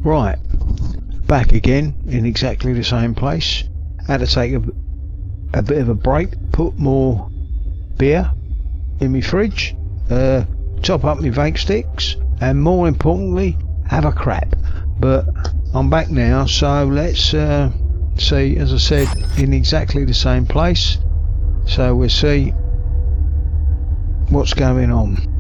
Right, back again in exactly the same place. Had to take a bit of a break, put more beer in my fridge, top up my vape sticks, and more importantly, have a crap. But I'm back now, so let's see, as I said, in exactly the same place. So we'll see what's going on.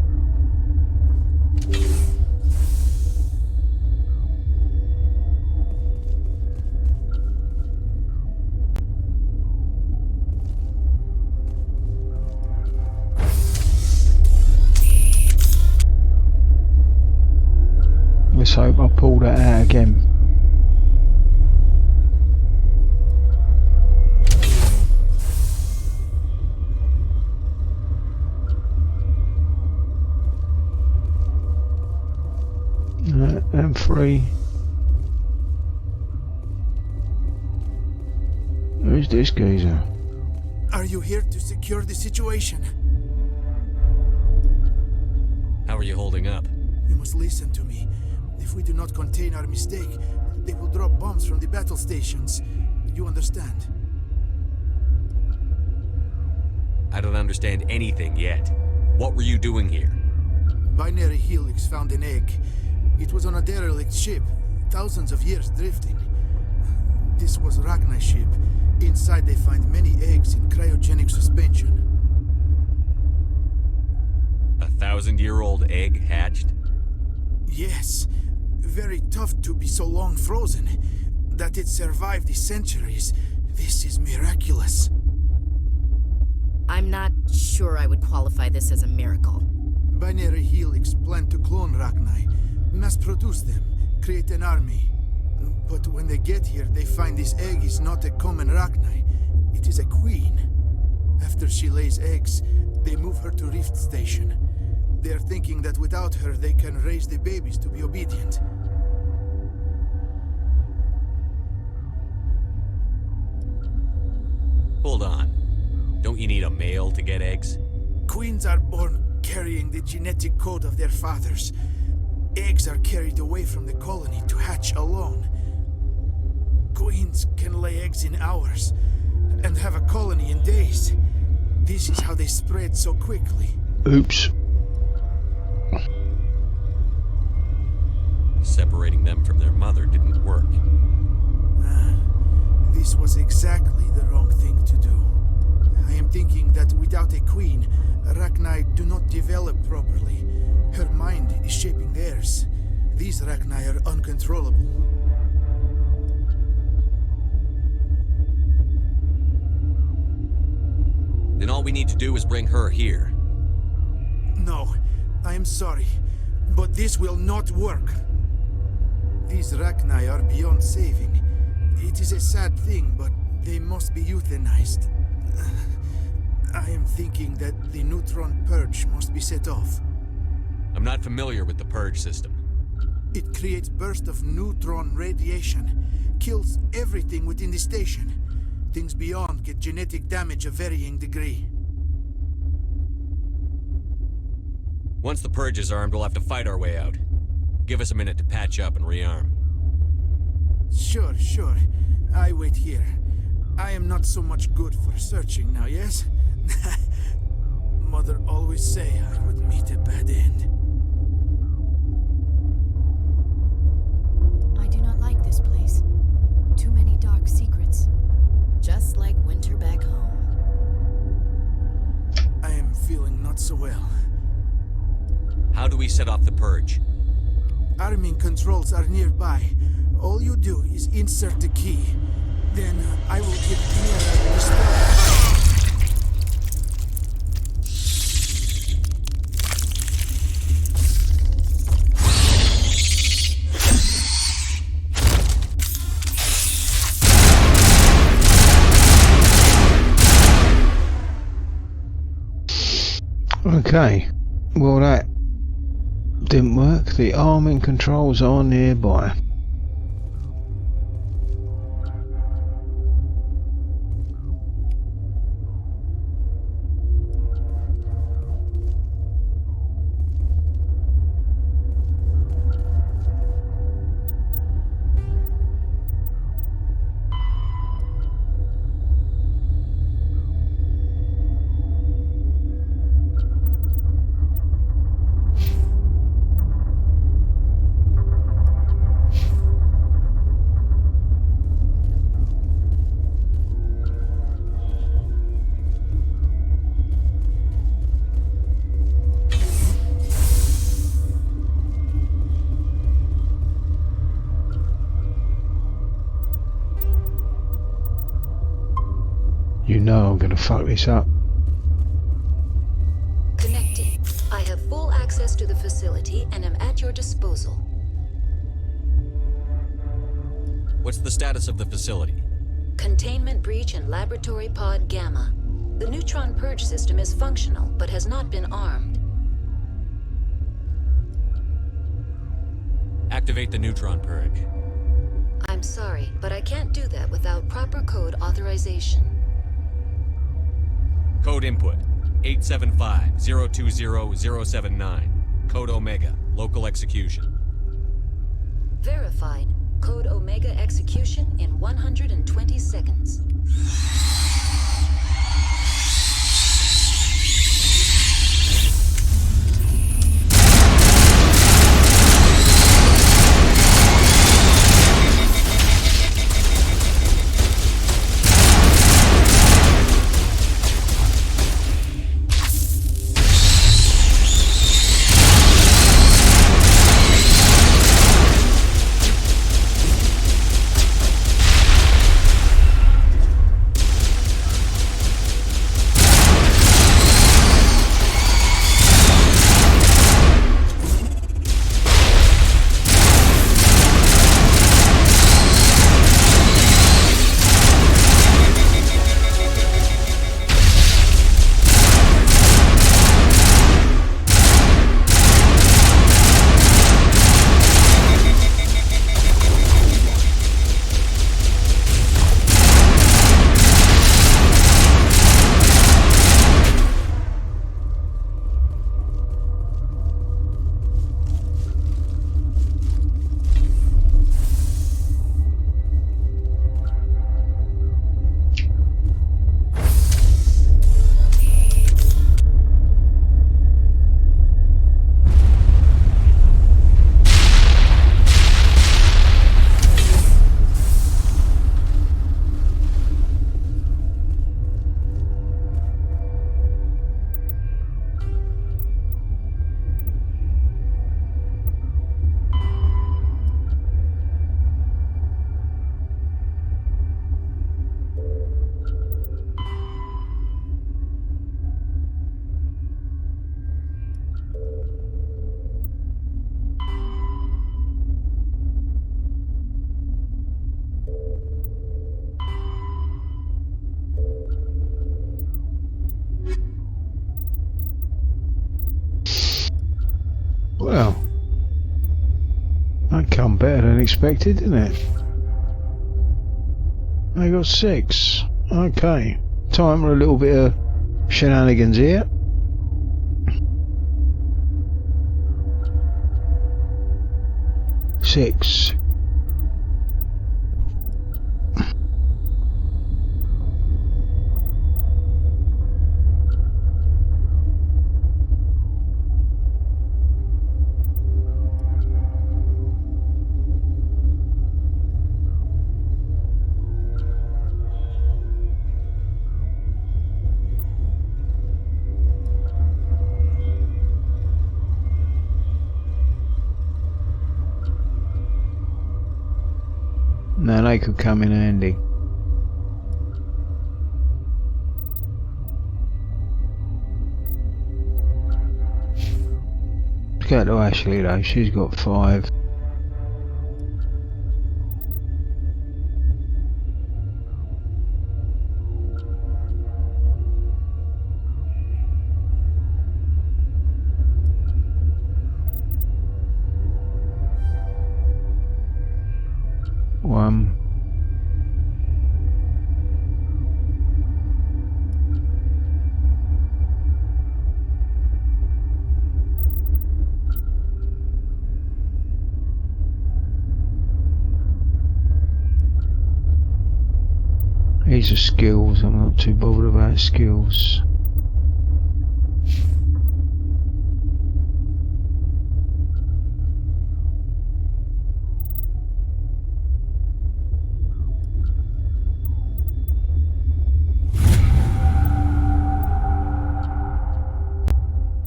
Let's hope I pull that out again. M3. Who's this geezer? Are you here to secure the situation? How are you holding up? You must listen to me. If we do not contain our mistake, they will drop bombs from the battle stations. You understand? I don't understand anything yet. What were you doing here? Binary Helix found an egg. It was on a derelict ship, thousands of years drifting. This was Ragna's ship. Inside they find many eggs in cryogenic suspension. 1,000-year-old egg hatched? Yes. Very tough to be so long frozen. That it survived the centuries. This is miraculous. I'm not sure I would qualify this as a miracle. Binary Helix planned to clone Ragnar, mass produce them, create an army. But when they get here, they find this egg is not a common Ragnar. It is a queen. After she lays eggs, they move her to Rift Station. They are thinking that without her, they can raise the babies to be obedient. Hold on. Don't you need a male to get eggs? Queens are born carrying the genetic code of their fathers. Eggs are carried away from the colony to hatch alone. Queens can lay eggs in hours and have a colony in days. This is how they spread so quickly. Oops. Separating them from their mother didn't work. This was exactly the wrong thing to do. I am thinking that without a queen, Ragnar do not develop properly. Her mind is shaping theirs. These Ragnar are uncontrollable. Then all we need to do is bring her here. No, I am sorry, but this will not work. These Ragnar are beyond saving. It is a sad thing, but they must be euthanized. I am thinking that the neutron purge must be set off. I'm not familiar with the Purge system. It creates bursts of neutron radiation, kills everything within the station. Things beyond get genetic damage of varying degree. Once the Purge is armed, we'll have to fight our way out. Give us a minute to patch up and rearm. Sure. I wait here. I am not so much good for searching now, yes? Mother always say I would meet a bad end. I do not like this place. Too many dark secrets. Just like winter back home. I am feeling not so well. How do we set off the Purge? Arming controls are nearby. All you do is insert the key. Then I will get nearer the start. Okay, well that didn't work. The arming controls are nearby. know I'm gonna fuck this up. Connecting. I have full access to the facility and am at your disposal. What's the status of the facility? Containment breach in Laboratory Pod Gamma. The neutron purge system is functional, but has not been armed. Activate the neutron purge. I'm sorry, but I can't do that without proper code authorization. Code input 875-020-079. Code Omega. Local execution. Verified. Code Omega execution in 120 seconds. Well, that come better than expected, didn't it? I got 6. Okay, time for a little bit of shenanigans here. Six. Now they could come in handy. Let's go to Ashley though, she's got 5. These are skills, I'm not too bothered about skills.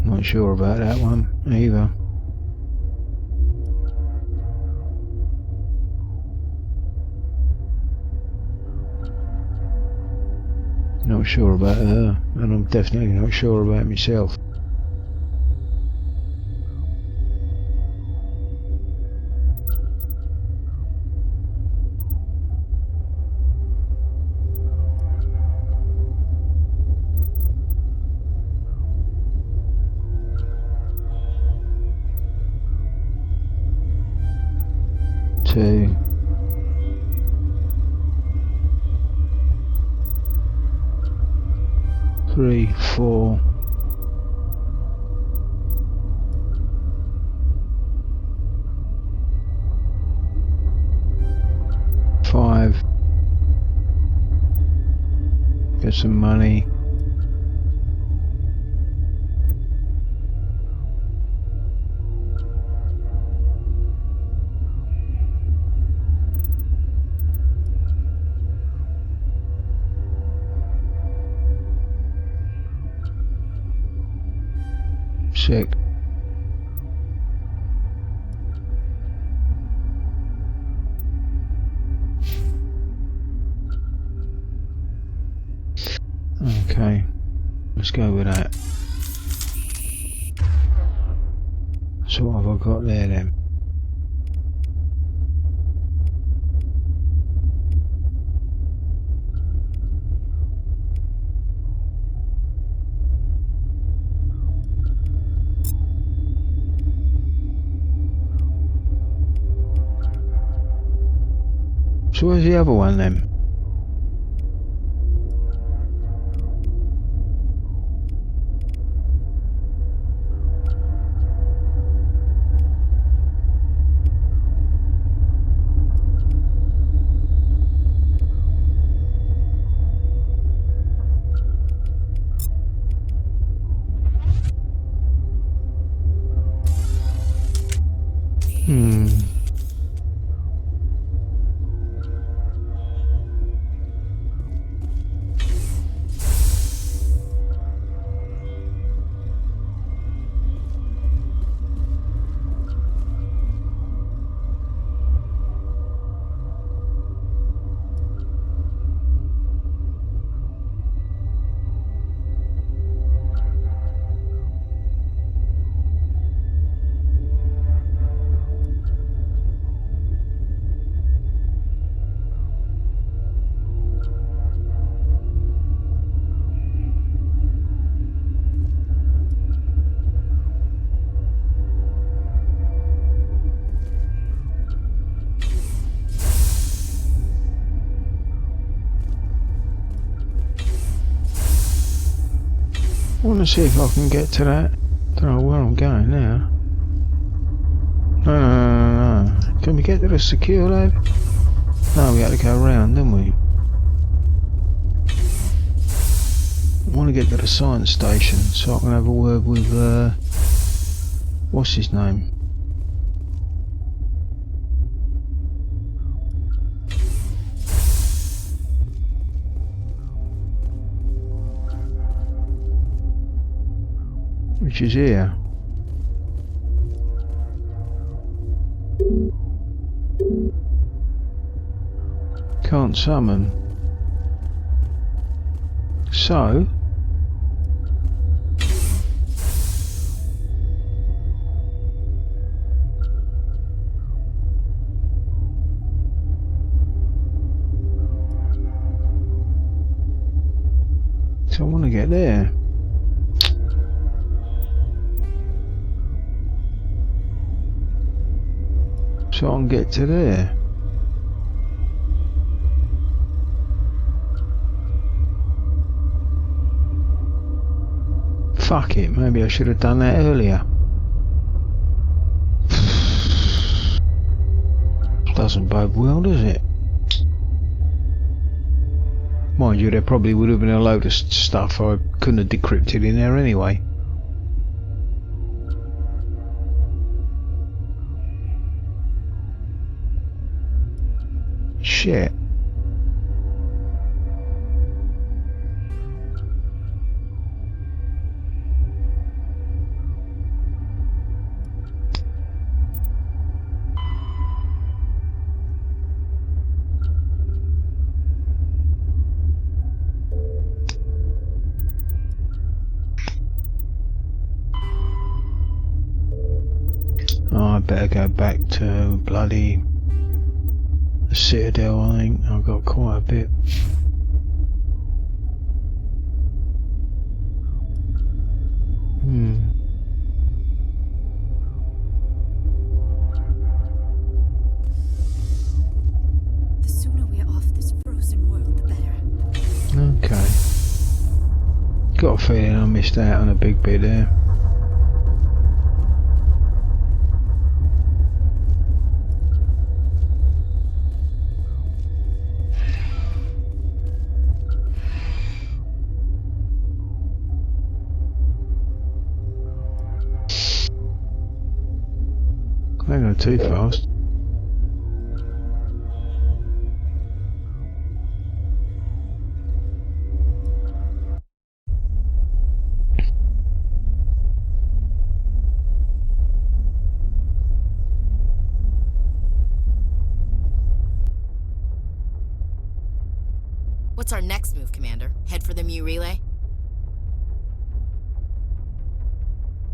Not sure about that one either. Not sure about her, and I'm definitely not sure about myself. Two. Three, four. Five. Get some money. Sick. Okay, let's go with that. So what have I got there then? So where's the other one then? I want to see if I can get to that. Don't know where I'm going now. No. Can we get to the secure lab? No, we had to go around, didn't we? I want to get to the science station so I can have a word with, what's his name? Which is here. Can't summon. So I want to get there. So I can get to there. Fuck it, maybe I should have done that earlier. Doesn't bode well, does it? Mind you, there probably would have been a load of stuff I couldn't have decrypted in there anyway. Shit. better go back to bloody the Citadel. I think I've got quite a bit. The sooner we're off this frozen world, the better. Okay. Got a feeling I missed out on a big bit there. Don't go too fast. What's our next move, Commander? Head for the Mu relay?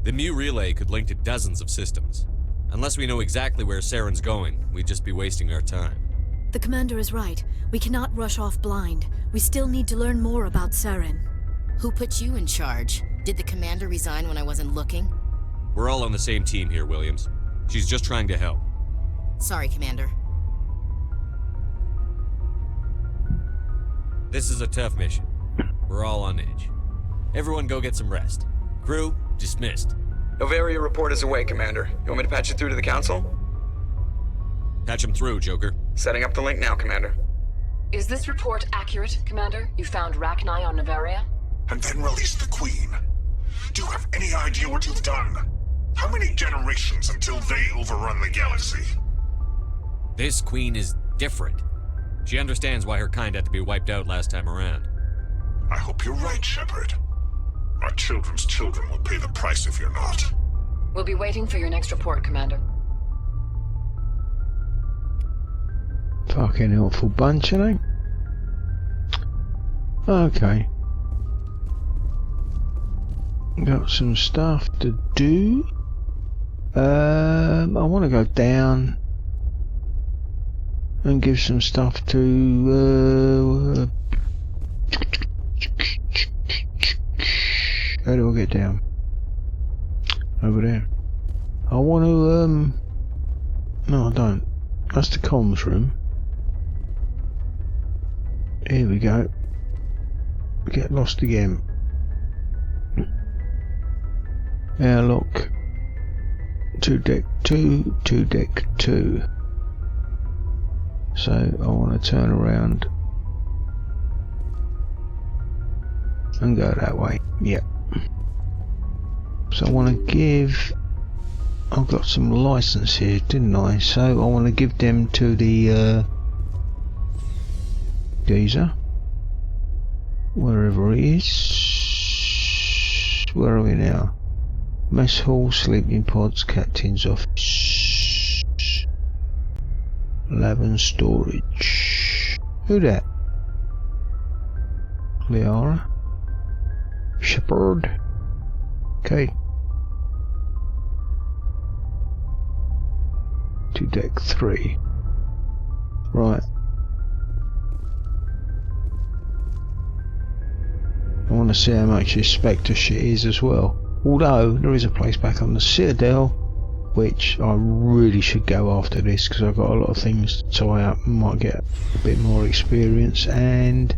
The Mu relay could link to dozens of systems. Unless we know exactly where Saren's going, we'd just be wasting our time. The Commander is right. We cannot rush off blind. We still need to learn more about Saren. Who put you in charge? Did the Commander resign when I wasn't looking? We're all on the same team here, Williams. She's just trying to help. Sorry, Commander. This is a tough mission. We're all on edge. Everyone go get some rest. Crew, dismissed. Novaria report is away, Commander. You want me to patch it through to the Council? Patch him through, Joker. Setting up the link now, Commander. Is this report accurate, Commander? You found Rachni on Novaria? And then release the Queen. Do you have any idea what you've done? How many generations until they overrun the galaxy? This Queen is different. She understands why her kind had to be wiped out last time around. I hope you're right, Shepard. Our children's children will pay the price if you're not. We'll be waiting for your next report, Commander. Fucking helpful bunch, ain't they? Okay. Got some stuff to do. I want to go down and give some stuff to how do I get down? Over there. I want to no, I don't. That's the comms room. Here we go. Get lost again. Airlock. To deck 2, to deck 2. So I want to turn around and go that way. Yep. So I want to give, I've got some license here, didn't I? So I want to give them to the geezer, wherever he is. Where are we now? Mess hall, sleeping pods, captain's office, lab and storage. Who that? Liara? Shepard? Okay. To deck 3. Right. I want to see how much this Spectre shit is as well. Although there is a place back on the Citadel, which I really should go after this because I've got a lot of things to tie up and might get a bit more experience. And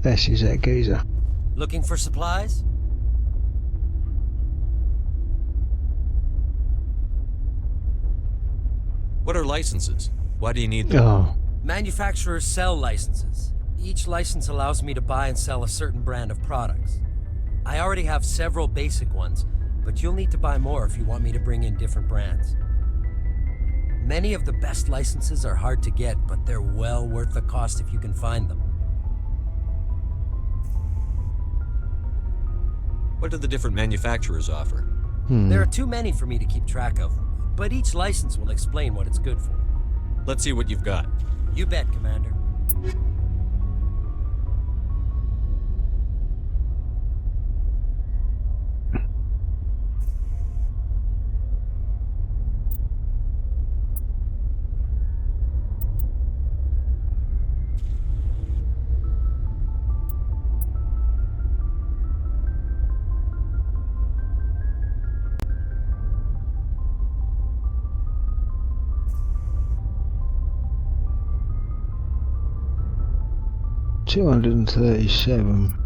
this is that geezer. Looking for supplies? What are licenses? Why do you need them? Oh. Manufacturers sell licenses. Each license allows me to buy and sell a certain brand of products. I already have several basic ones, but you'll need to buy more if you want me to bring in different brands. Many of the best licenses are hard to get, but they're well worth the cost if you can find them. What do the different manufacturers offer? There are too many for me to keep track of, but each license will explain what it's good for. Let's see what you've got. You bet, Commander. 237.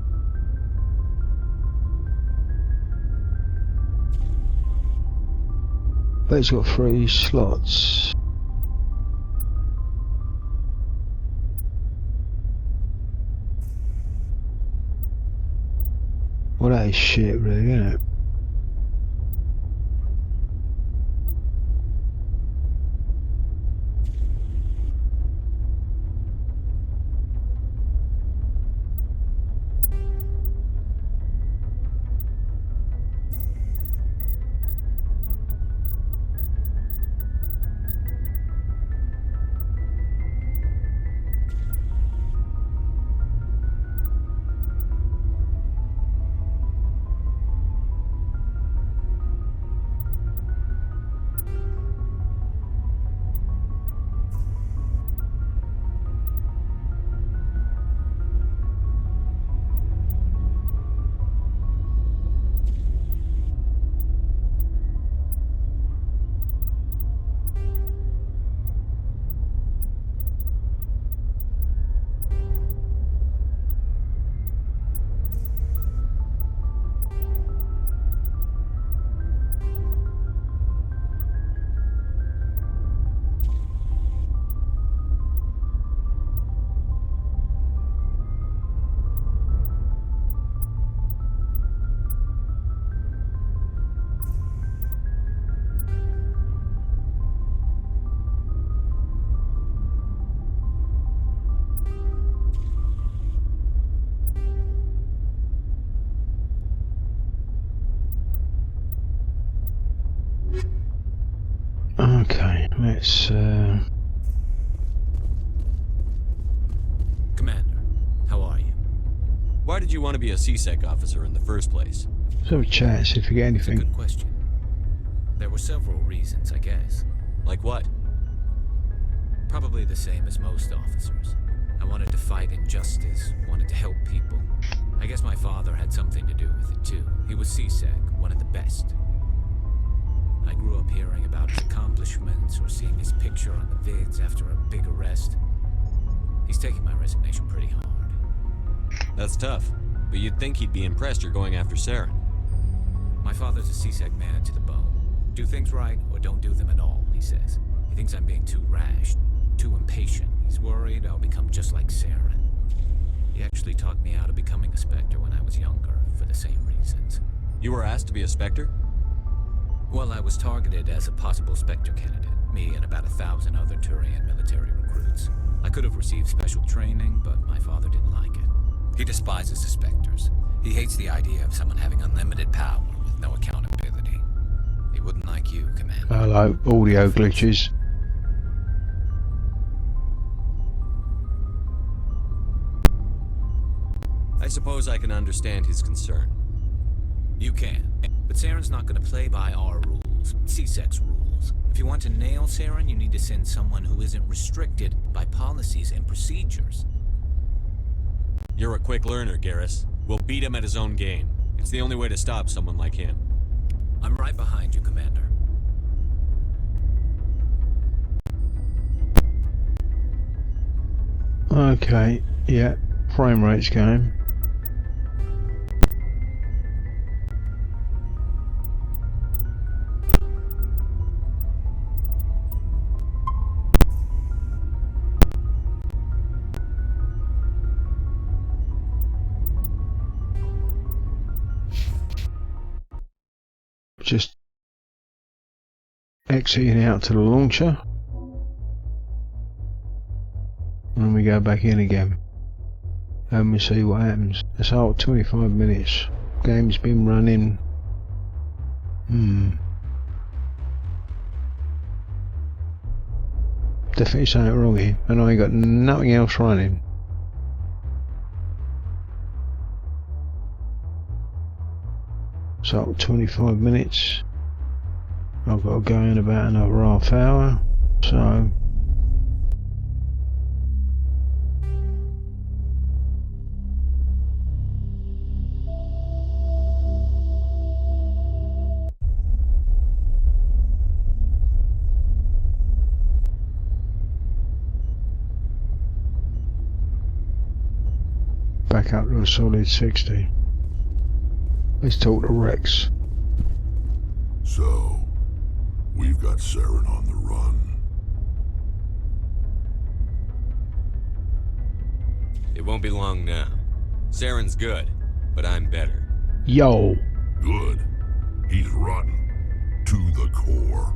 But it's got 3 slots. Well, that is shit, really, isn't it? Okay, let's Commander, how are you? Why did you want to be a CSEC officer in the first place? let's have a chat, see if we get It's a anything. good question. There were several reasons, I guess. Like what? Probably the same as most officers. I wanted to fight injustice, wanted to help people. I guess my father had something to do with it too. He was CSEC, one of the best. I grew up hearing about his accomplishments or seeing his picture on the vids after a big arrest. He's taking my resignation pretty hard. That's tough, but you'd think he'd be impressed you're going after Saren. My father's a CSEC man to the bone. Do things right or don't do them at all, he says. He thinks I'm being too rash, too impatient. He's worried I'll become just like Saren. He actually talked me out of becoming a Spectre when I was younger, for the same reasons. You were asked to be a Spectre? Well, I was targeted as a possible Spectre candidate, me and about 1,000 other Turian military recruits. I could have received special training, but my father didn't like it. He despises the Spectres. He hates the idea of someone having unlimited power with no accountability. He wouldn't like you, Commander. Hello, audio glitches. I suppose I can understand his concern. You can, but Saren's not going to play by our rules, CSEC's rules. If you want to nail Saren, you need to send someone who isn't restricted by policies and procedures. You're a quick learner, Garrus. We'll beat him at his own game. It's the only way to stop someone like him. I'm right behind you, Commander. Okay, yeah, frame rate's going. Just exiting out to the launcher, and we go back in again, and we see what happens. It's all 25 minutes. Game's been running. Definitely something wrong here, and I ain't got nothing else running. So 25 minutes. I've got to go in about another half hour. So back up to a solid 60. Let's talk to Rex. So, we've got Saren on the run. It won't be long now. Saren's good, but I'm better. Yo. Good. He's rotten. To the core.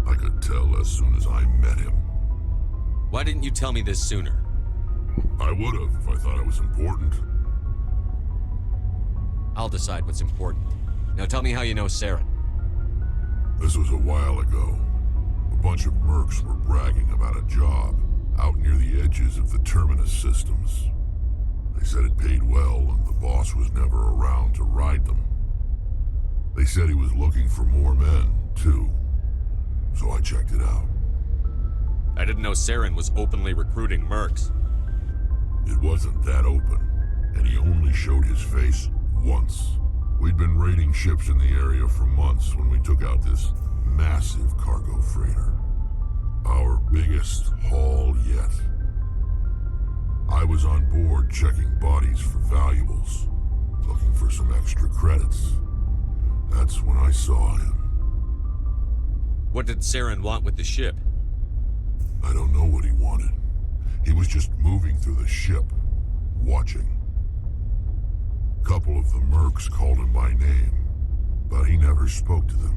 I could tell as soon as I met him. Why didn't you tell me this sooner? I would have if I thought it was important. I'll decide what's important. Now tell me how you know Saren. This was a while ago. A bunch of mercs were bragging about a job out near the edges of the Terminus systems. They said it paid well and the boss was never around to ride them. They said he was looking for more men, too. So I checked it out. I didn't know Saren was openly recruiting mercs. It wasn't that open, and he only showed his face once. We'd been raiding ships in the area for months when we took out this massive cargo freighter. Our biggest haul yet. I was on board checking bodies for valuables, looking for some extra credits. That's when I saw him. What did Saren want with the ship? I don't know what he wanted. He was just moving through the ship, watching. A couple of the mercs called him by name, but he never spoke to them.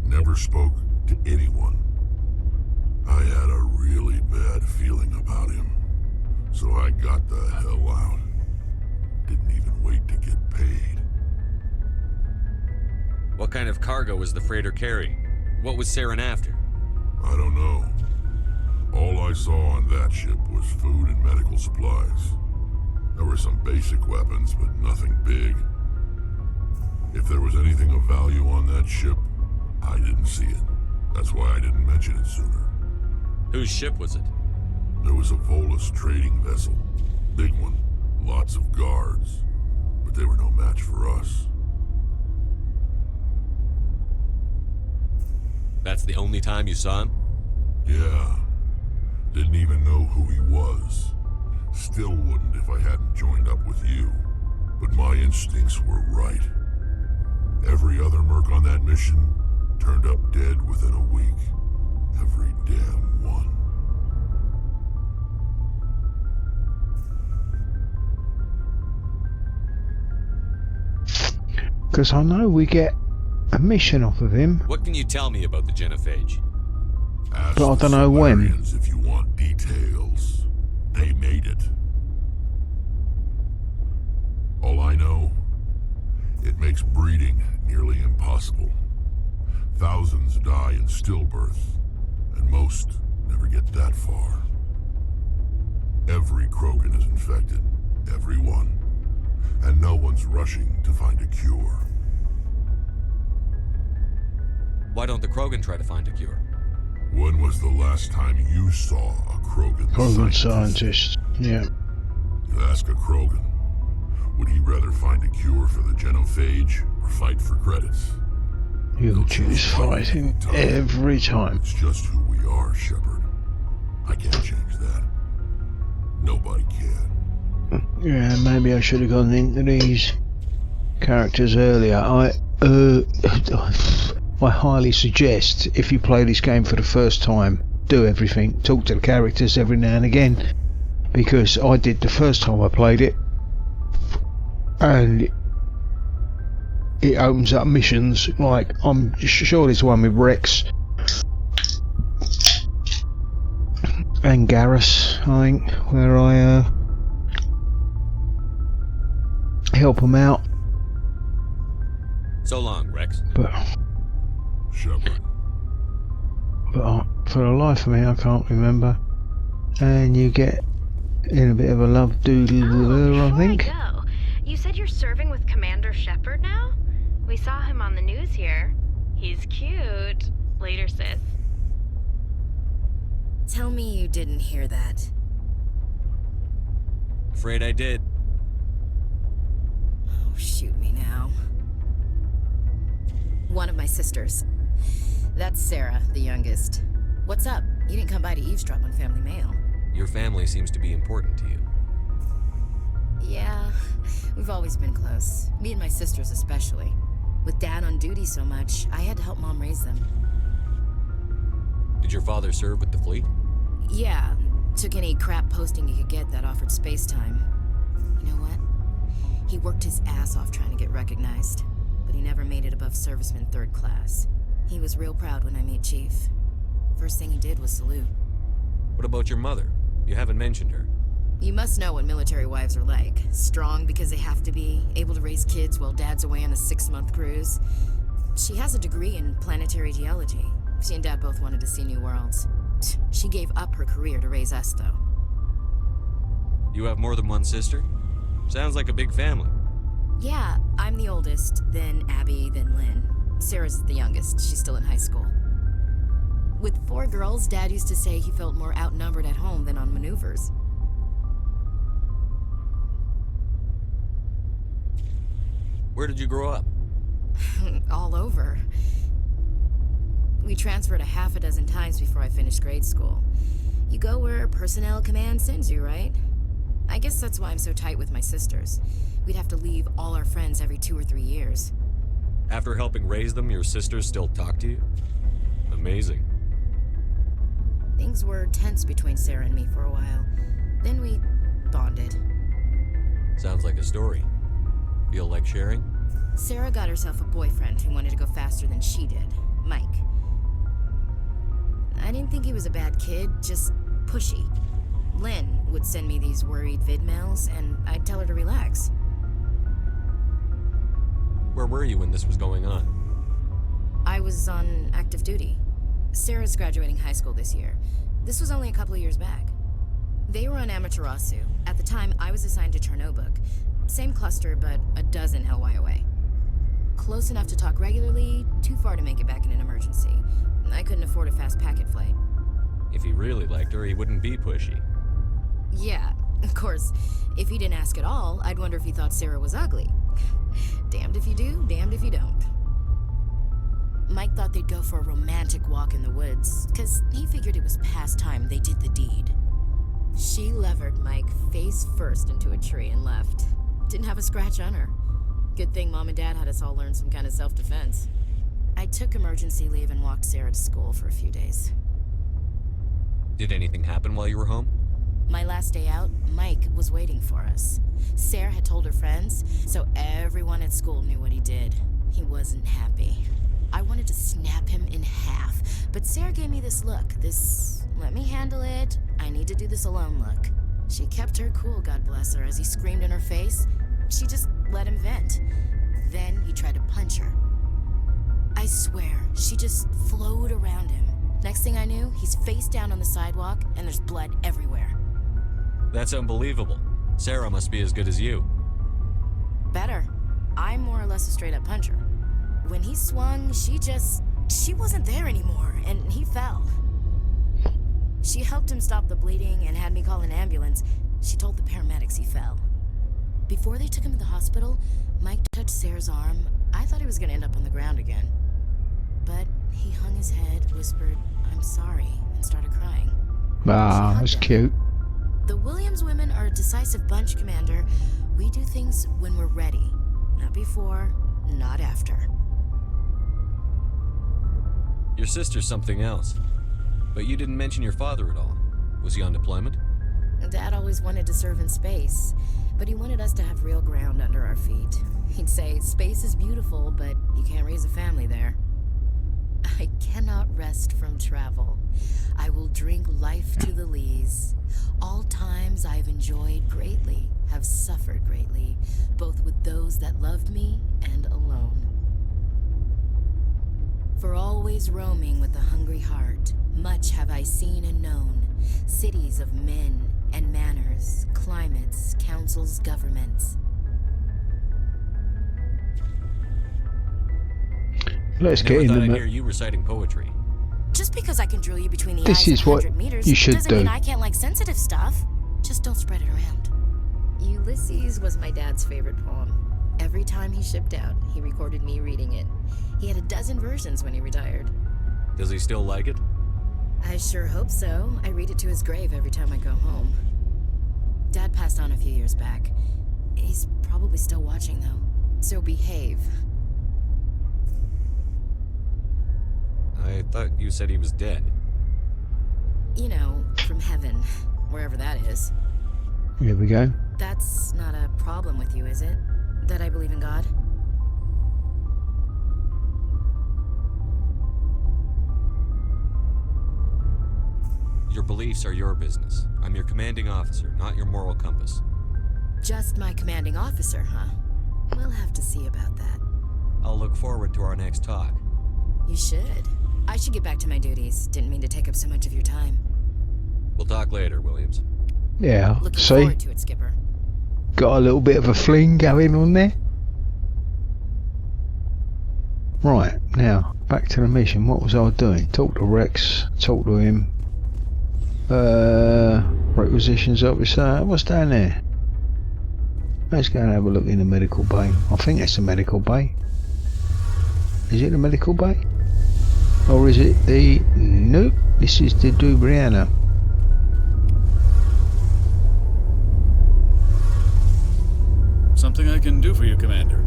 Never spoke to anyone. I had a really bad feeling about him, so I got the hell out. Didn't even wait to get paid. What kind of cargo was the freighter carrying? What was Saren after? I don't know. All I saw on that ship was food and medical supplies. There were some basic weapons, but nothing big. If there was anything of value on that ship, I didn't see it. That's why I didn't mention it sooner. Whose ship was it? There was a Volus trading vessel. Big one. Lots of guards. But they were no match for us. That's the only time you saw him? Yeah. Didn't even know who he was. Still wouldn't if I hadn't joined up with you. But my instincts were right. Every other merc on that mission turned up dead within a week. Every damn one. Because I know we get a mission off of him. What can you tell me about the genophage? Ask but I don't the know when. Solarians if you want details. They made it. All I know, it makes breeding nearly impossible. Thousands die in stillbirth, and most never get that far. Every Krogan is infected, every one, and no one's rushing to find a cure. Why don't the Krogan try to find a cure? When was the last time you saw a Krogan scientist? Yeah. You ask a Krogan, would he rather find a cure for the genophage or fight for credits? He'll choose fighting every time. It's just who we are, Shepard. I can't change that. Nobody can. Yeah, maybe I should have gone into these characters earlier. I highly suggest, if you play this game for the first time, do everything. Talk to the characters every now and again, because I did the first time I played it, and it opens up missions like, I'm sure there's one with Rex and Garrus, I think, where I help them out. So long, Rex. But Shepard. For the life of me, I can't remember. And you get in a bit of a love doodle with her, I think. Go. You said you're serving with Commander Shepard now? We saw him on the news here. He's cute. Later, sis. Tell me you didn't hear that. Afraid I did. Oh, shoot me now. One of my sisters. That's Sarah, the youngest. What's up? You didn't come by to eavesdrop on family mail. Your family seems to be important to you. Yeah, we've always been close. Me and my sisters especially. With Dad on duty so much, I had to help Mom raise them. Did your father serve with the fleet? Yeah, took any crap posting he could get that offered space time. You know what? He worked his ass off trying to get recognized, but he never made it above serviceman 3rd class. He was real proud when I met Chief. First thing he did was salute. What about your mother? You haven't mentioned her. You must know what military wives are like. Strong because they have to be, able to raise kids while Dad's away on a 6-month cruise. She has a degree in planetary geology. She and Dad both wanted to see new worlds. She gave up her career to raise us, though. You have more than one sister? Sounds like a big family. Yeah, I'm the oldest, then Abby, then Lynn. Sarah's the youngest. She's still in high school. With 4 girls, Dad used to say he felt more outnumbered at home than on maneuvers. Where did you grow up? All over. We transferred a half a dozen times before I finished grade school. You go where personnel command sends you, right? I guess that's why I'm so tight with my sisters. We'd have to leave all our friends every 2 or 3 years. After helping raise them, your sisters still talk to you? Amazing. Things were tense between Sarah and me for a while. Then we bonded. Sounds like a story. Feel like sharing? Sarah got herself a boyfriend who wanted to go faster than she did, Mike. I didn't think he was a bad kid, just pushy. Lynn would send me these worried vid mails, and I'd tell her to relax. Where were you when this was going on? I was on active duty. Sarah's graduating high school this year. This was only a couple of years back. They were on Amaterasu. At the time, I was assigned to Chernobog. Same cluster, but a dozen LY away. Close enough to talk regularly, too far to make it back in an emergency. I couldn't afford a fast packet flight. If he really liked her, he wouldn't be pushy. Yeah, of course. If he didn't ask at all, I'd wonder if he thought Sarah was ugly. Damned if you do, damned if you don't. Mike thought they'd go for a romantic walk in the woods, because he figured it was past time they did the deed. She levered Mike face first into a tree and left. Didn't have a scratch on her. Good thing Mom and Dad had us all learn some kind of self-defense. I took emergency leave and walked Sarah to school for a few days. Did anything happen while you were home? My last day out, Mike was waiting for us. Sarah had told her friends, so everyone at school knew what he did. He wasn't happy. I wanted to snap him in half, but Sarah gave me this look, this, let me handle it, I need to do this alone look. She kept her cool, God bless her, as he screamed in her face. She just let him vent. Then he tried to punch her. I swear, she just flowed around him. Next thing I knew, he's face down on the sidewalk, and there's blood everywhere. That's unbelievable. Sarah must be as good as you. Better. I'm more or less a straight-up puncher. When he swung, she wasn't there anymore, and he fell. She helped him stop the bleeding and had me call an ambulance. She told the paramedics he fell. Before they took him to the hospital, Mike touched Sarah's arm. I thought he was going to end up on the ground again. But he hung his head, whispered, "I'm sorry," and started crying. Ah, that's cute. The Williams women are a decisive bunch, Commander. We do things when we're ready. Not before, not after. Your sister's something else. But you didn't mention your father at all. Was he on deployment? Dad always wanted to serve in space, but he wanted us to have real ground under our feet. He'd say, space is beautiful, but you can't raise a family there. I cannot rest from travel. I will drink life to the lees. All times I've enjoyed greatly, have suffered greatly, both with those that loved me and alone. For always roaming with a hungry heart, much have I seen and known, cities of men and manners, climates, councils, governments. Let's get in the the I hear you reciting poetry. Just because I can drill you between the This eyes is at what 100 meters you should doesn't do. mean I can't like sensitive stuff. Just don't spread it around. Ulysses was my dad's favorite poem. Every time he shipped out, he recorded me reading it. He had a dozen versions when he retired. Does he still like it? I sure hope so. I read it to his grave every time I go home. Dad passed on a few years back. He's probably still watching, though. So behave. I thought you said he was dead. You know, from heaven, wherever that is. Here we go. That's not a problem with you, is it? That I believe in God? Your beliefs are your business. I'm your commanding officer, not your moral compass. Just my commanding officer, huh? We'll have to see about that. I'll look forward to our next talk. You should. I should get back to my duties. Didn't mean to take up so much of your time. We'll talk later, Williams. Yeah, Looking see? forward to it, Skipper. Got a little bit of a fling going on there. Right, now, back to the mission. What was I doing? Talk to Rex, talk to him. Requisitions officer. What's down there? Let's go and have a look in the medical bay. I think that's the medical bay. Is it the medical bay? Or is it the... Nope, this is the Dubriana. Something I can do for you, Commander.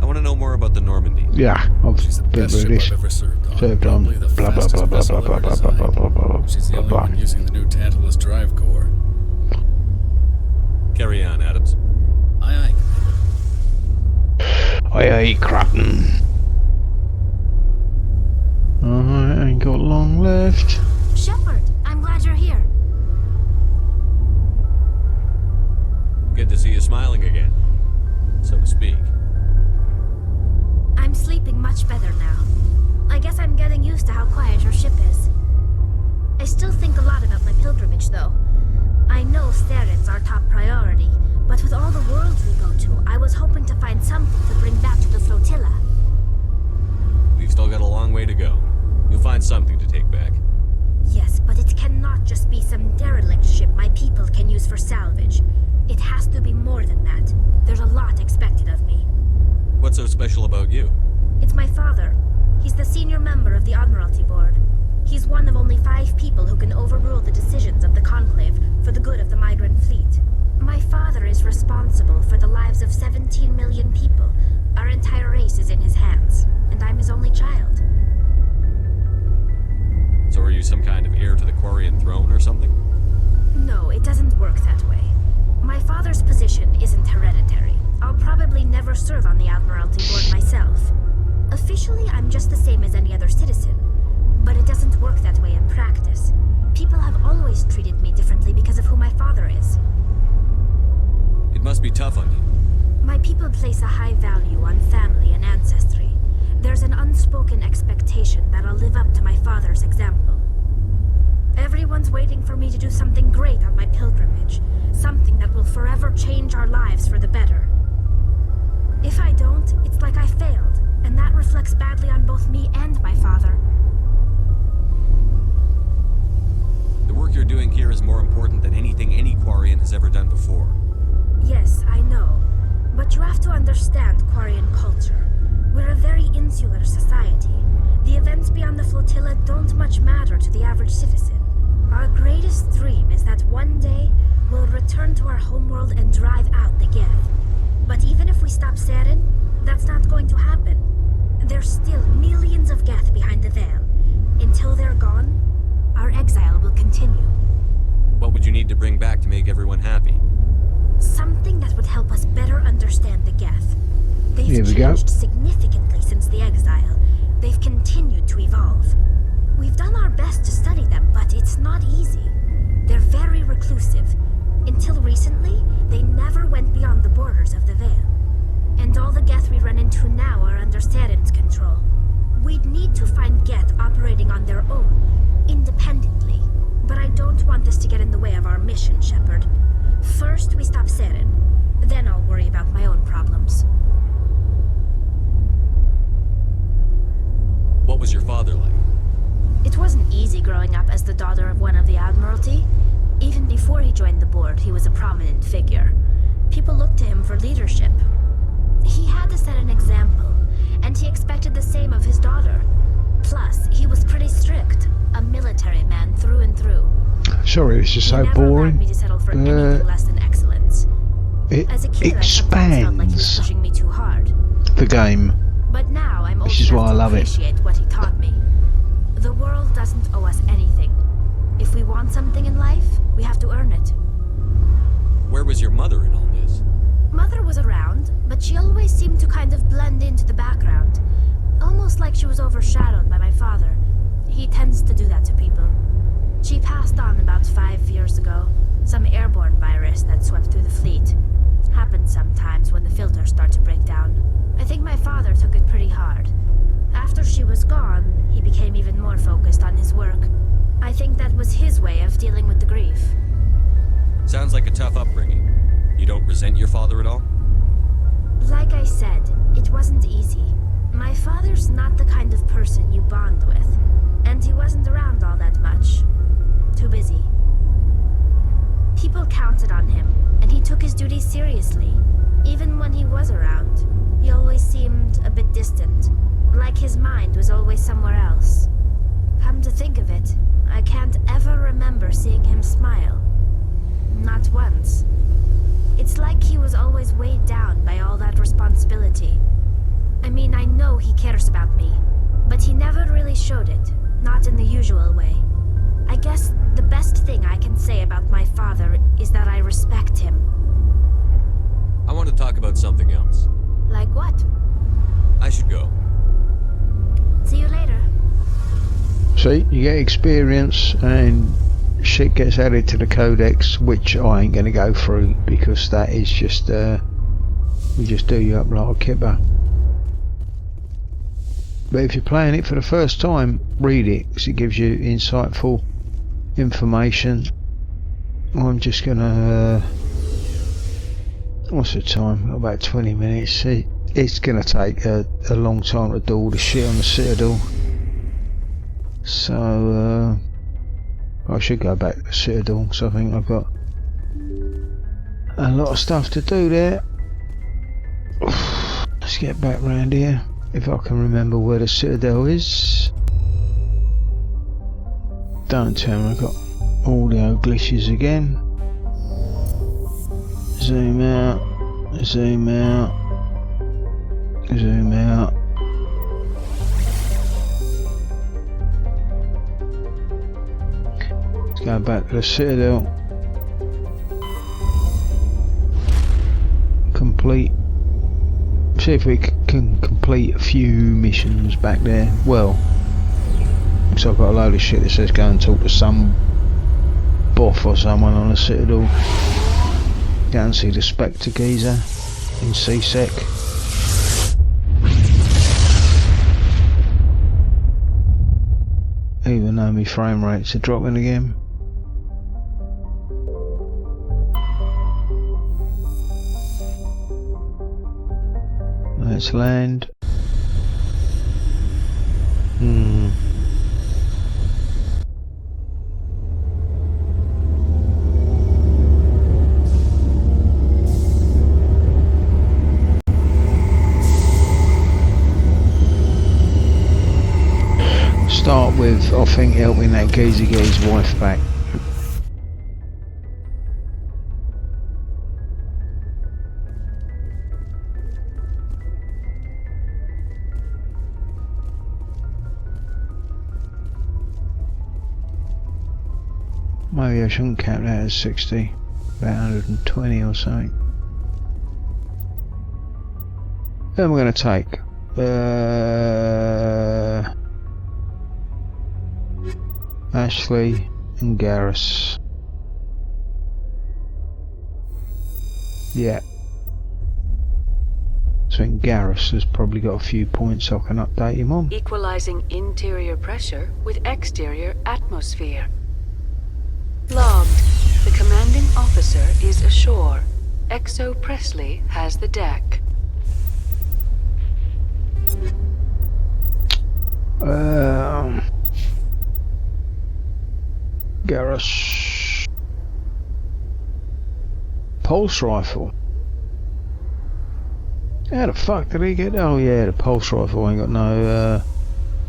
I want to know more about the Normandy. Yeah, I've She's the been best through ship this. I've ever served on. Served on. Probably the Blah blah fastest blah blah vessel blah blah ever blah blah blah blah designed. blah She's the blah only blah. one using the new Tantalus drive core. Carry on, Adams. Aye, Commander. Aye, Crutton. I ain't got long left. Shepard, I'm glad you're here. Good to see you smiling again, so to speak. I'm sleeping much better now. I guess I'm getting used to how quiet your ship is. I still think a lot about my pilgrimage, though. I know Saren's our top priority, but with all the worlds we go to, I was hoping to find something to bring back to the flotilla. We've still got a long way to go. You'll find something to take back. Yes, but it cannot just be some derelict ship my people can use for salvage. It has to be more than that. There's a lot expected of me. What's so special about you? It's my father. He's the senior member of the Admiralty Board. He's one of only 5 people who can overrule the decisions of the Conclave for the good of the migrant fleet. My father is responsible for the lives of 17 million people. Our entire race is in his hands, and I'm his only child. So are you some kind of heir to the Quarian throne or something? No, it doesn't work that way. My father's position isn't hereditary. I'll probably never serve on the Admiralty Board myself. Officially, I'm just the same as any other citizen. But it doesn't work that way in practice. People have always treated me differently because of who my father is. It must be tough on you. My people place a high value on family and ancestry. There's an unspoken expectation that I'll live up to my father's example. Everyone's waiting for me to do something great on my pilgrimage. Something that will forever change our lives for the better. If I don't, it's like I failed, and that reflects badly on both me and my father. The work you're doing here is more important than anything any Quarian has ever done before. Yes, I know. But you have to understand Quarian culture. We're a very insular society. The events beyond the flotilla don't much matter to the average citizen. Our greatest dream is that one day we'll return to our homeworld and drive out the Geth. But even if we stop Saren, that's not going to happen. There's still millions of Geth behind the veil. Until they're gone, our exile will continue. What would you need to bring back to make everyone happy? Something that would help us better understand the Geth. They've Here we changed go. significantly since the exile. They've continued to evolve. We've done our best to study them, but it's not easy. They're very reclusive. Until recently, they never went beyond the borders of the Veil. And all the Geth we run into now are under Saren's control. We'd need to find Geth operating on their own, independently. But I don't want this to get in the way of our mission, Shepard. First, we stop Saren. Then I'll worry about my own problems. What was your father like? It wasn't easy growing up as the daughter of one of the Admiralty. Even before he joined the board, he was a prominent figure. People looked to him for leadership. He had to set an example, and he expected the same of his daughter. Plus, he was pretty strict, a military man through and through. Sorry, this is so He never allowed boring. me to settle for anything less than excellence. it As a kid, I sometimes felt like he was expands pushing me too hard. the game. But now I'm old Which is why I enough to love it. appreciate what he taught me. The world doesn't owe us anything. If we want something in life, we have to earn it. Where was your mother in all this? Mother was around, but she always seemed to kind of blend into the background. Almost like she was overshadowed by my father. He tends to do that to people. She passed on about 5 years ago. Some airborne virus that swept through the fleet. Happens sometimes when the filters start to break down. I think my father took it pretty hard. After she was gone, he became even more focused on his work. I think that was his way of dealing with the grief. Sounds like a tough upbringing. You don't resent your father at all? Like I said, it wasn't easy. My father's not the kind of person you bond with, and he wasn't around all that much. Too busy. People counted on him, and he took his duties seriously. Even when he was around, he always seemed a bit distant, like his mind was always somewhere else. Come to think of it, I can't ever remember seeing him smile. Not once. It's like he was always weighed down by all that responsibility. I mean, I know he cares about me, but he never really showed it, not in the usual way. I guess the best thing I can say about my father is that I respect him. I want to talk about something else. Like what? I should go. See you later. See, you get experience and shit gets added to the codex, which I ain't gonna go through because that is just we just do you up like a kipper. But if you're playing it for the first time, read it because it gives you insightful information. I'm just gonna what's the time? About 20 minutes. It's gonna take a long time to do all the shit on the Citadel, so I should go back to the Citadel, so I think I've got a lot of stuff to do there. Let's get back round here, if I can remember where the Citadel is. Don't tell me I've got audio glitches again. Zoom out, zoom out, zoom out. Let's go back to the Citadel. Complete. See if we can complete a few missions back there. Well, so I've got a load of shit that says go and talk to some boff or someone on the Citadel. Go and see the Spectre geezer in C-Sec. Even though my frame rates are dropping again. Let's land. Start with, I think, helping that geezer get his wife back. Maybe I shouldn't count that as 60, about 120 or something. Then we're going to take Ashley and Garrus. Yeah. So I think Garrus has probably got a few points I can update him on. Equalizing interior pressure with exterior atmosphere. Logged. The commanding officer is ashore. Exo Presley has the deck. Garrus. Pulse rifle. How the fuck did he get? Oh yeah, the pulse rifle ain't got no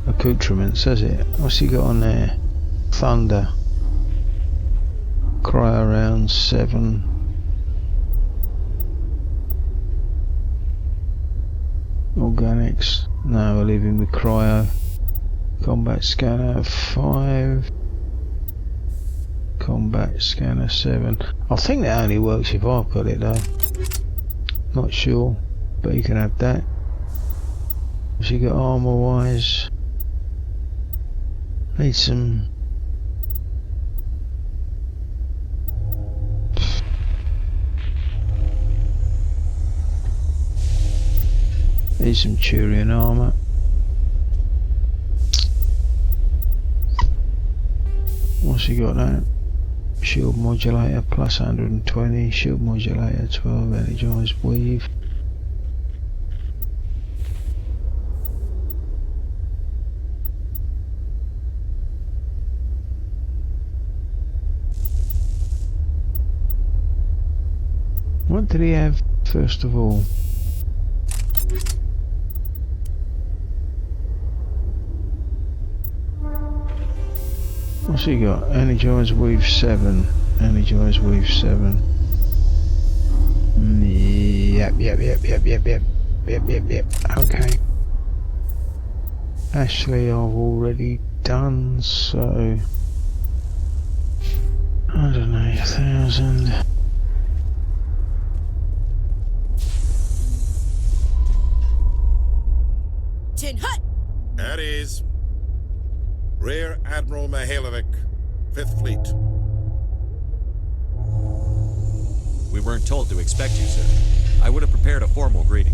accoutrements, has it? What's he got on there? Thunder. Cryo round 7. Organics. No, we're leaving with cryo. Combat scanner 5. Combat scanner 7. I think that only works if I've got it though. Not sure, but you can have that. So you got armor wise. Need some. Need some Turian armor. What's he got that? Shield modulator plus 120, shield modulator 12, energized weave. What did he have first of all? What's he got? Energized weave 7. Energized weave 7. Yep. Okay. Ashley I've already done, so I don't know, 1,000. Tin Hut! At ease. Rear Admiral Mihailovic, 5th Fleet. We weren't told to expect you, sir. I would have prepared a formal greeting.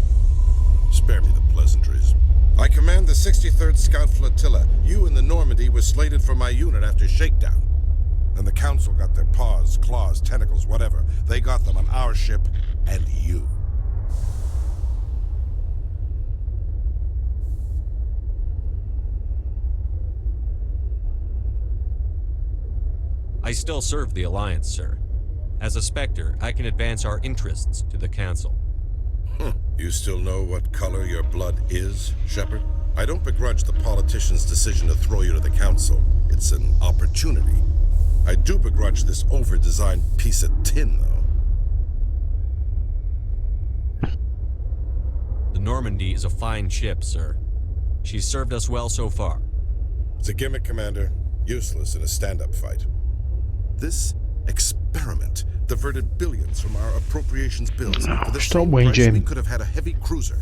Spare me the pleasantries. I command the 63rd Scout Flotilla. You and the Normandy were slated for my unit after shakedown. Then the Council got their paws, claws, tentacles, whatever. They got them on our ship and you. I still serve the Alliance, sir. As a Spectre, I can advance our interests to the Council. You still know what color your blood is, Shepard? I don't begrudge the politician's decision to throw you to the Council. It's an opportunity. I do begrudge this over-designed piece of tin, though. The Normandy is a fine ship, sir. She's served us well so far. It's a gimmick, Commander. Useless in a stand-up fight. This experiment diverted billions from our appropriations bills. For the same price, we could have had a heavy cruiser.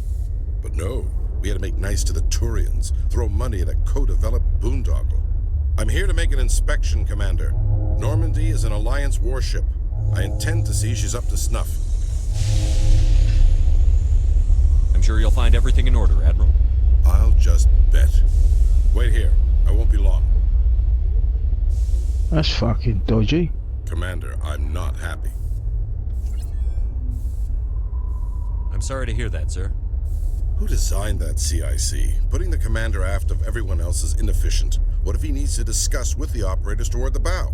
But no, we had to make nice to the Turians, throw money at a co-developed boondoggle. I'm here to make an inspection, Commander. Normandy is an Alliance warship. I intend to see she's up to snuff. I'm sure you'll find everything in order, Admiral. I'll just bet. Wait here. I won't be long. That's fucking dodgy. Commander, I'm not happy. I'm sorry to hear that, sir. Who designed that CIC? Putting the commander aft of everyone else is inefficient. What if he needs to discuss with the operators toward the bow?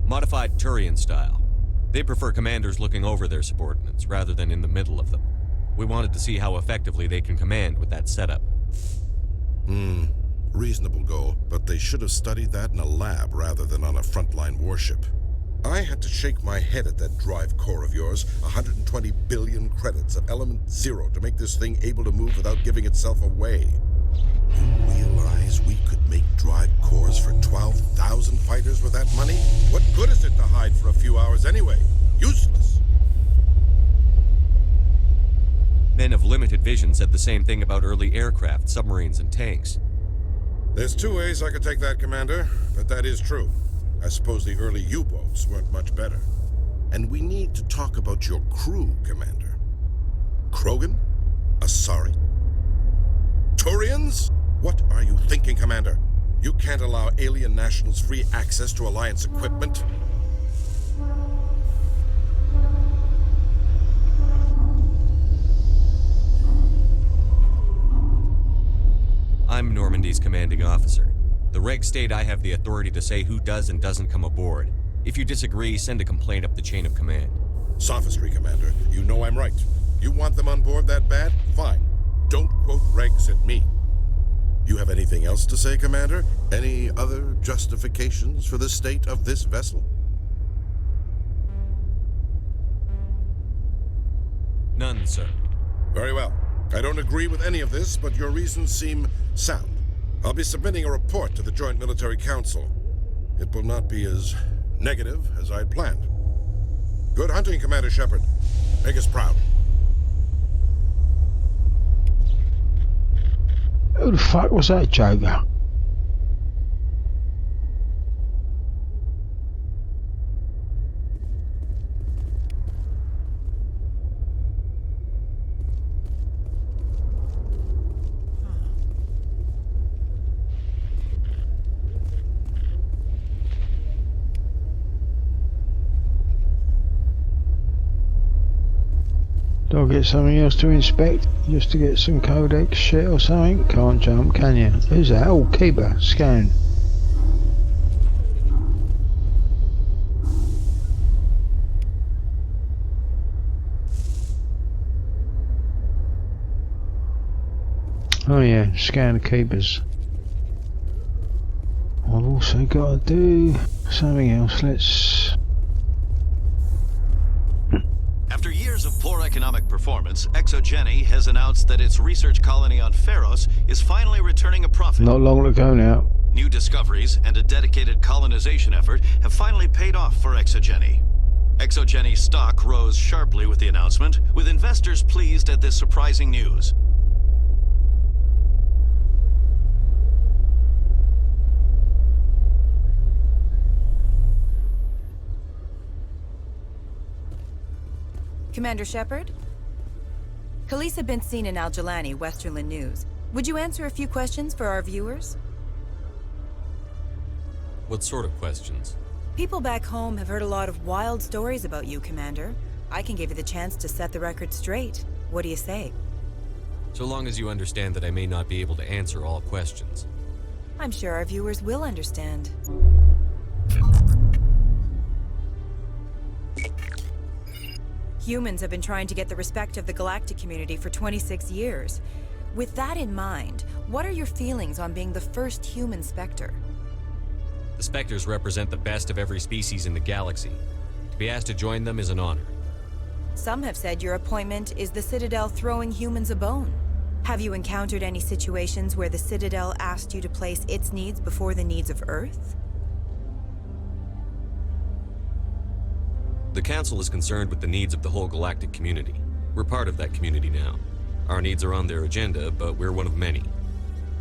Modified Turian style. They prefer commanders looking over their subordinates rather than in the middle of them. We wanted to see how effectively they can command with that setup. Reasonable goal, but they should have studied that in a lab rather than on a frontline warship. I had to shake my head at that drive core of yours. 120 billion credits of element 0 to make this thing able to move without giving itself away. You realize we could make drive cores for 12,000 fighters with that money? What good is it to hide for a few hours anyway? Useless. Men of limited vision said the same thing about early aircraft, submarines, and tanks. There's two ways I could take that, Commander, but that is true. I suppose the early U-boats weren't much better. And we need to talk about your crew, Commander. Krogan? Asari? Turians? What are you thinking, Commander? You can't allow alien nationals free access to Alliance equipment. I'm Normandy's commanding officer. The regs state I have the authority to say who does and doesn't come aboard. If you disagree, send a complaint up the chain of command. Sophistry, Commander. You know I'm right. You want them on board that bad? Fine. Don't quote regs at me. You have anything else to say, Commander? Any other justifications for the state of this vessel? None, sir. Very well. I don't agree with any of this, but your reasons seem sound. I'll be submitting a report to the Joint Military Council. It will not be as negative as I'd planned. Good hunting, Commander Shepard. Make us proud. Who the fuck was that joker? Do I get something else to inspect? Just to get some codex shit or something? Can't jump, can you? Who's that? Oh, keeper. Scan. Oh yeah, scan the keepers. I've also got to do something else. Let's... After years of poor economic performance, ExoGeni has announced that its research colony on Pharos is finally returning a profit. Not long to go now. New discoveries and a dedicated colonization effort have finally paid off for ExoGeni. ExoGeni's stock rose sharply with the announcement, with investors pleased at this surprising news. Commander Shepard? Khaleesa been seen in Al-Jalani, Westerland News. Would you answer a few questions for our viewers? What sort of questions? People back home have heard a lot of wild stories about you, Commander. I can give you the chance to set the record straight. What do you say? So long as you understand that I may not be able to answer all questions. I'm sure our viewers will understand. Humans have been trying to get the respect of the galactic community for 26 years. With that in mind, what are your feelings on being the first human Spectre? The Spectres represent the best of every species in the galaxy. To be asked to join them is an honor. Some have said your appointment is the Citadel throwing humans a bone. Have you encountered any situations where the Citadel asked you to place its needs before the needs of Earth? The Council is concerned with the needs of the whole galactic community. We're part of that community now. Our needs are on their agenda, but we're one of many.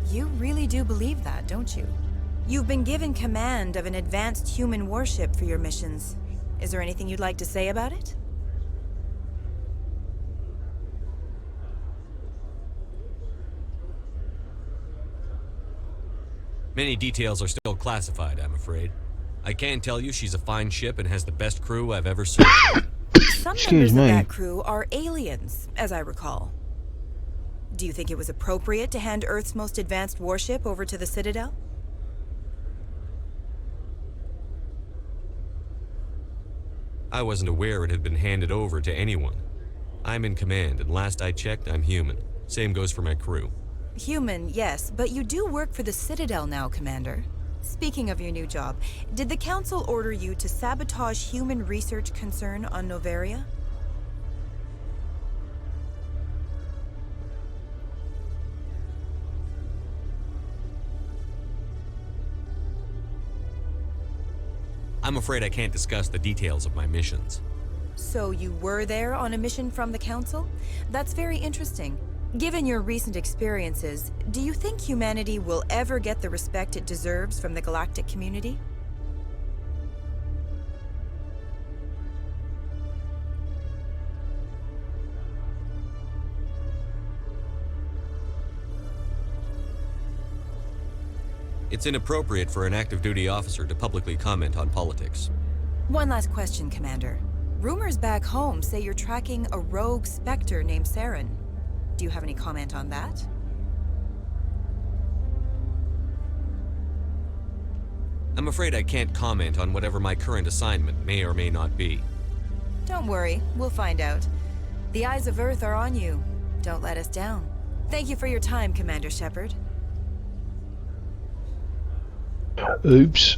You really do believe that, don't you? You've been given command of an advanced human warship for your missions. Is there anything you'd like to say about it? Many details are still classified, I'm afraid. I can tell you she's a fine ship and has the best crew I've ever served. Some members of that crew are aliens, as I recall. Do you think it was appropriate to hand Earth's most advanced warship over to the Citadel? I wasn't aware it had been handed over to anyone. I'm in command, and last I checked, I'm human. Same goes for my crew. Human, yes, but you do work for the Citadel now, Commander. Speaking of your new job, did the Council order you to sabotage human research concern on Noveria? I'm afraid I can't discuss the details of my missions. So you were there on a mission from the Council? That's very interesting. Given your recent experiences, do you think humanity will ever get the respect it deserves from the galactic community? It's inappropriate for an active duty officer to publicly comment on politics. One last question, Commander. Rumors back home say you're tracking a rogue Spectre named Saren. Do you have any comment on that? I'm afraid I can't comment on whatever my current assignment may or may not be. Don't worry, we'll find out. The eyes of Earth are on you. Don't let us down. Thank you for your time, Commander Shepard. Oops.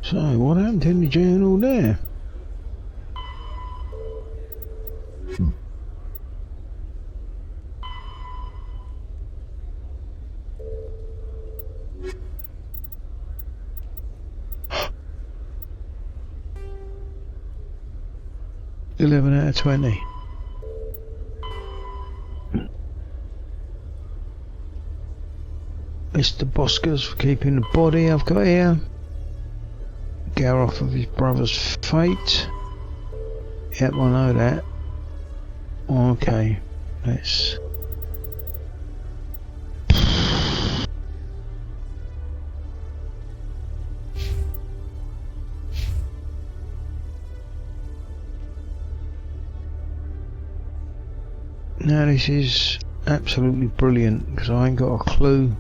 So, what happened in the journal there? $11 out of 20. Mr. Boskers for keeping the body I've got here. Gareth of his brother's fate. Yep, I know that. Okay, let's... Now this is absolutely brilliant because I ain't got a clue.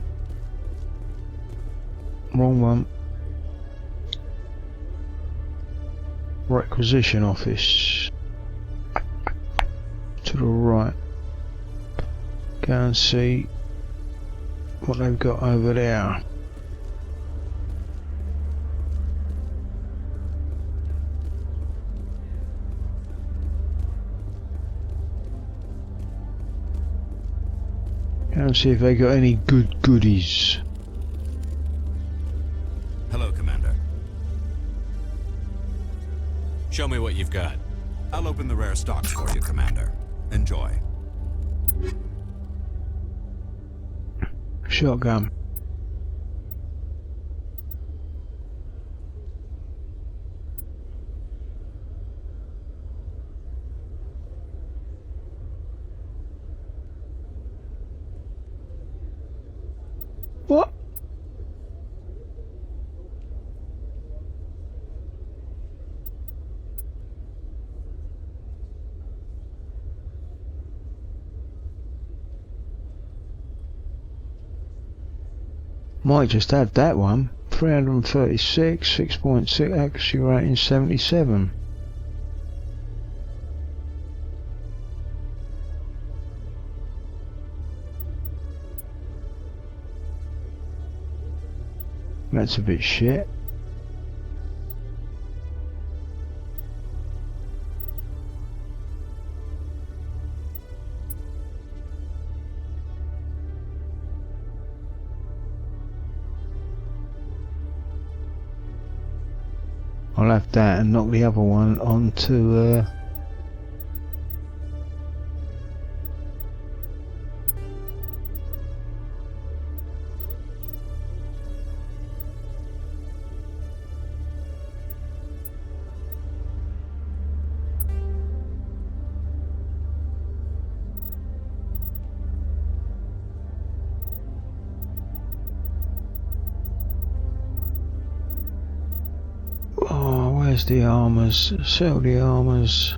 Wrong one. Requisition office. To the right. Go and see what they've got over there. Go and see if they got any good goodies. Hello, Commander. Show me what you've got. I'll open the rare stocks for you, Commander. Enjoy. Shotgun. What? Might just have that one. 336, 6.6, accuracy rating 77. That's a bit shit. I'll have that and knock the other one onto where's the armors? Sell the armors.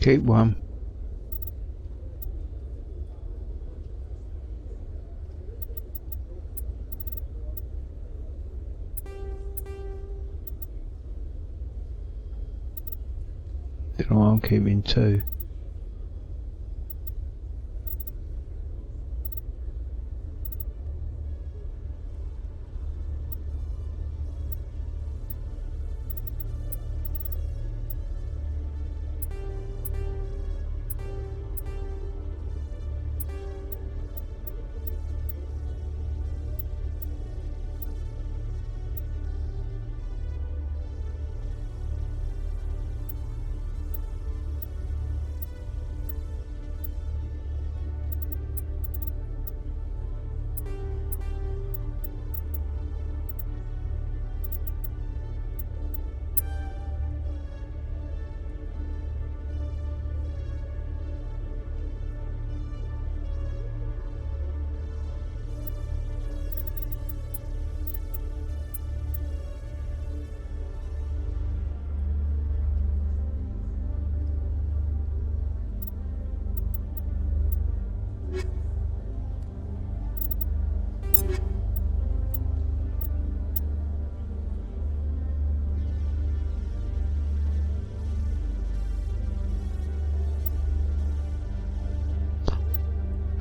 Keep one. Then I'm keeping two.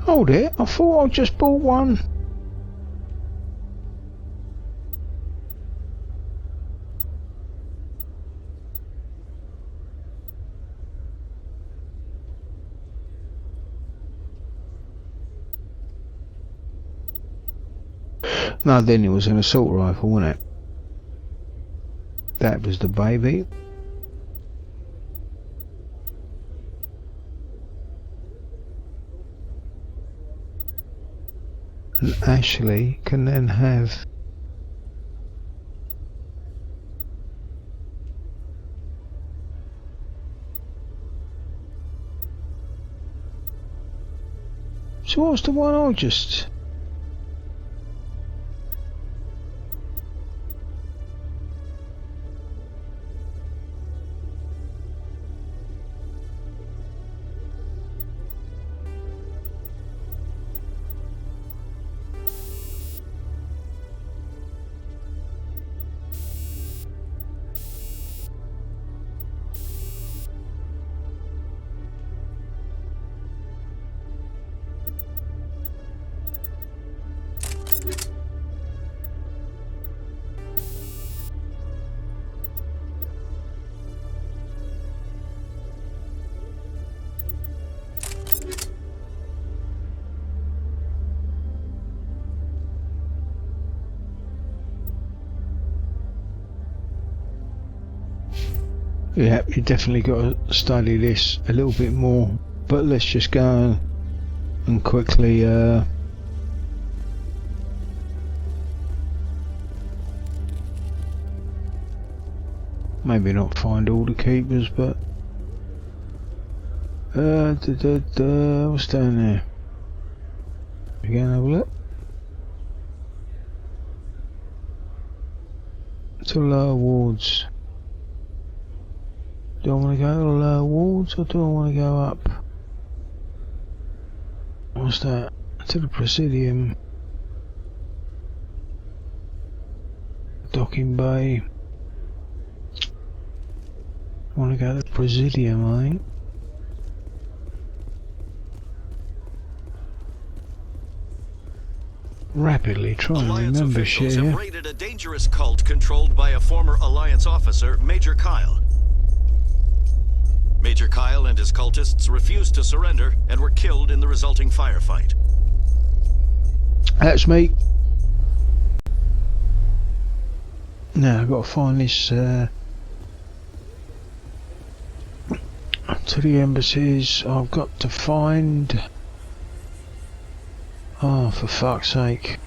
Hold it, I thought I just bought one. No, then it was an assault rifle, wasn't it? That was the baby. And Ashley can then have so what's the one I just yeah, you definitely got to study this a little bit more, but let's just go and quickly maybe not find all the keepers, but what's down there? We go and have a look. To lower wards. Do I want to go to the lower wards or do I want to go up? What's that? To the Presidium. Docking Bay. I want to go to the Presidium, I think. Rapidly trying to remember shit here. Have raided a dangerous cult controlled by a former Alliance officer, Major Kyle. Major Kyle and his cultists refused to surrender and were killed in the resulting firefight. That's me. Now I've got to find this to the embassies. I've got to find. Oh, for fuck's sake.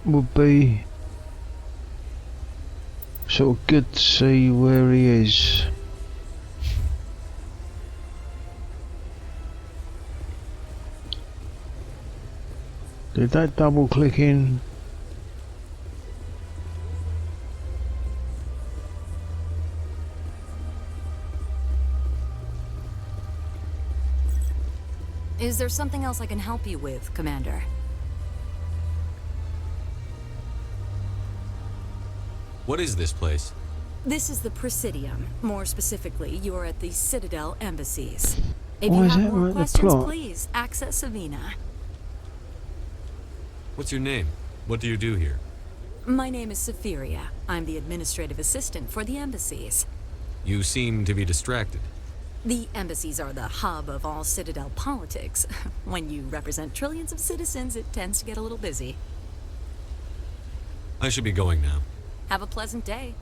Would be sort of good to see where he is. Did that double click in? Is there something else I can help you with, Commander? What is this place? This is the Presidium. More specifically, you are at the Citadel embassies. If Why you is have that more right, the questions, plot? please access Savina. What's your name? What do you do here? My name is Safiria. I'm the administrative assistant for the embassies. You seem to be distracted. The embassies are the hub of all Citadel politics. When you represent trillions of citizens, it tends to get a little busy. I should be going now. Have a pleasant day.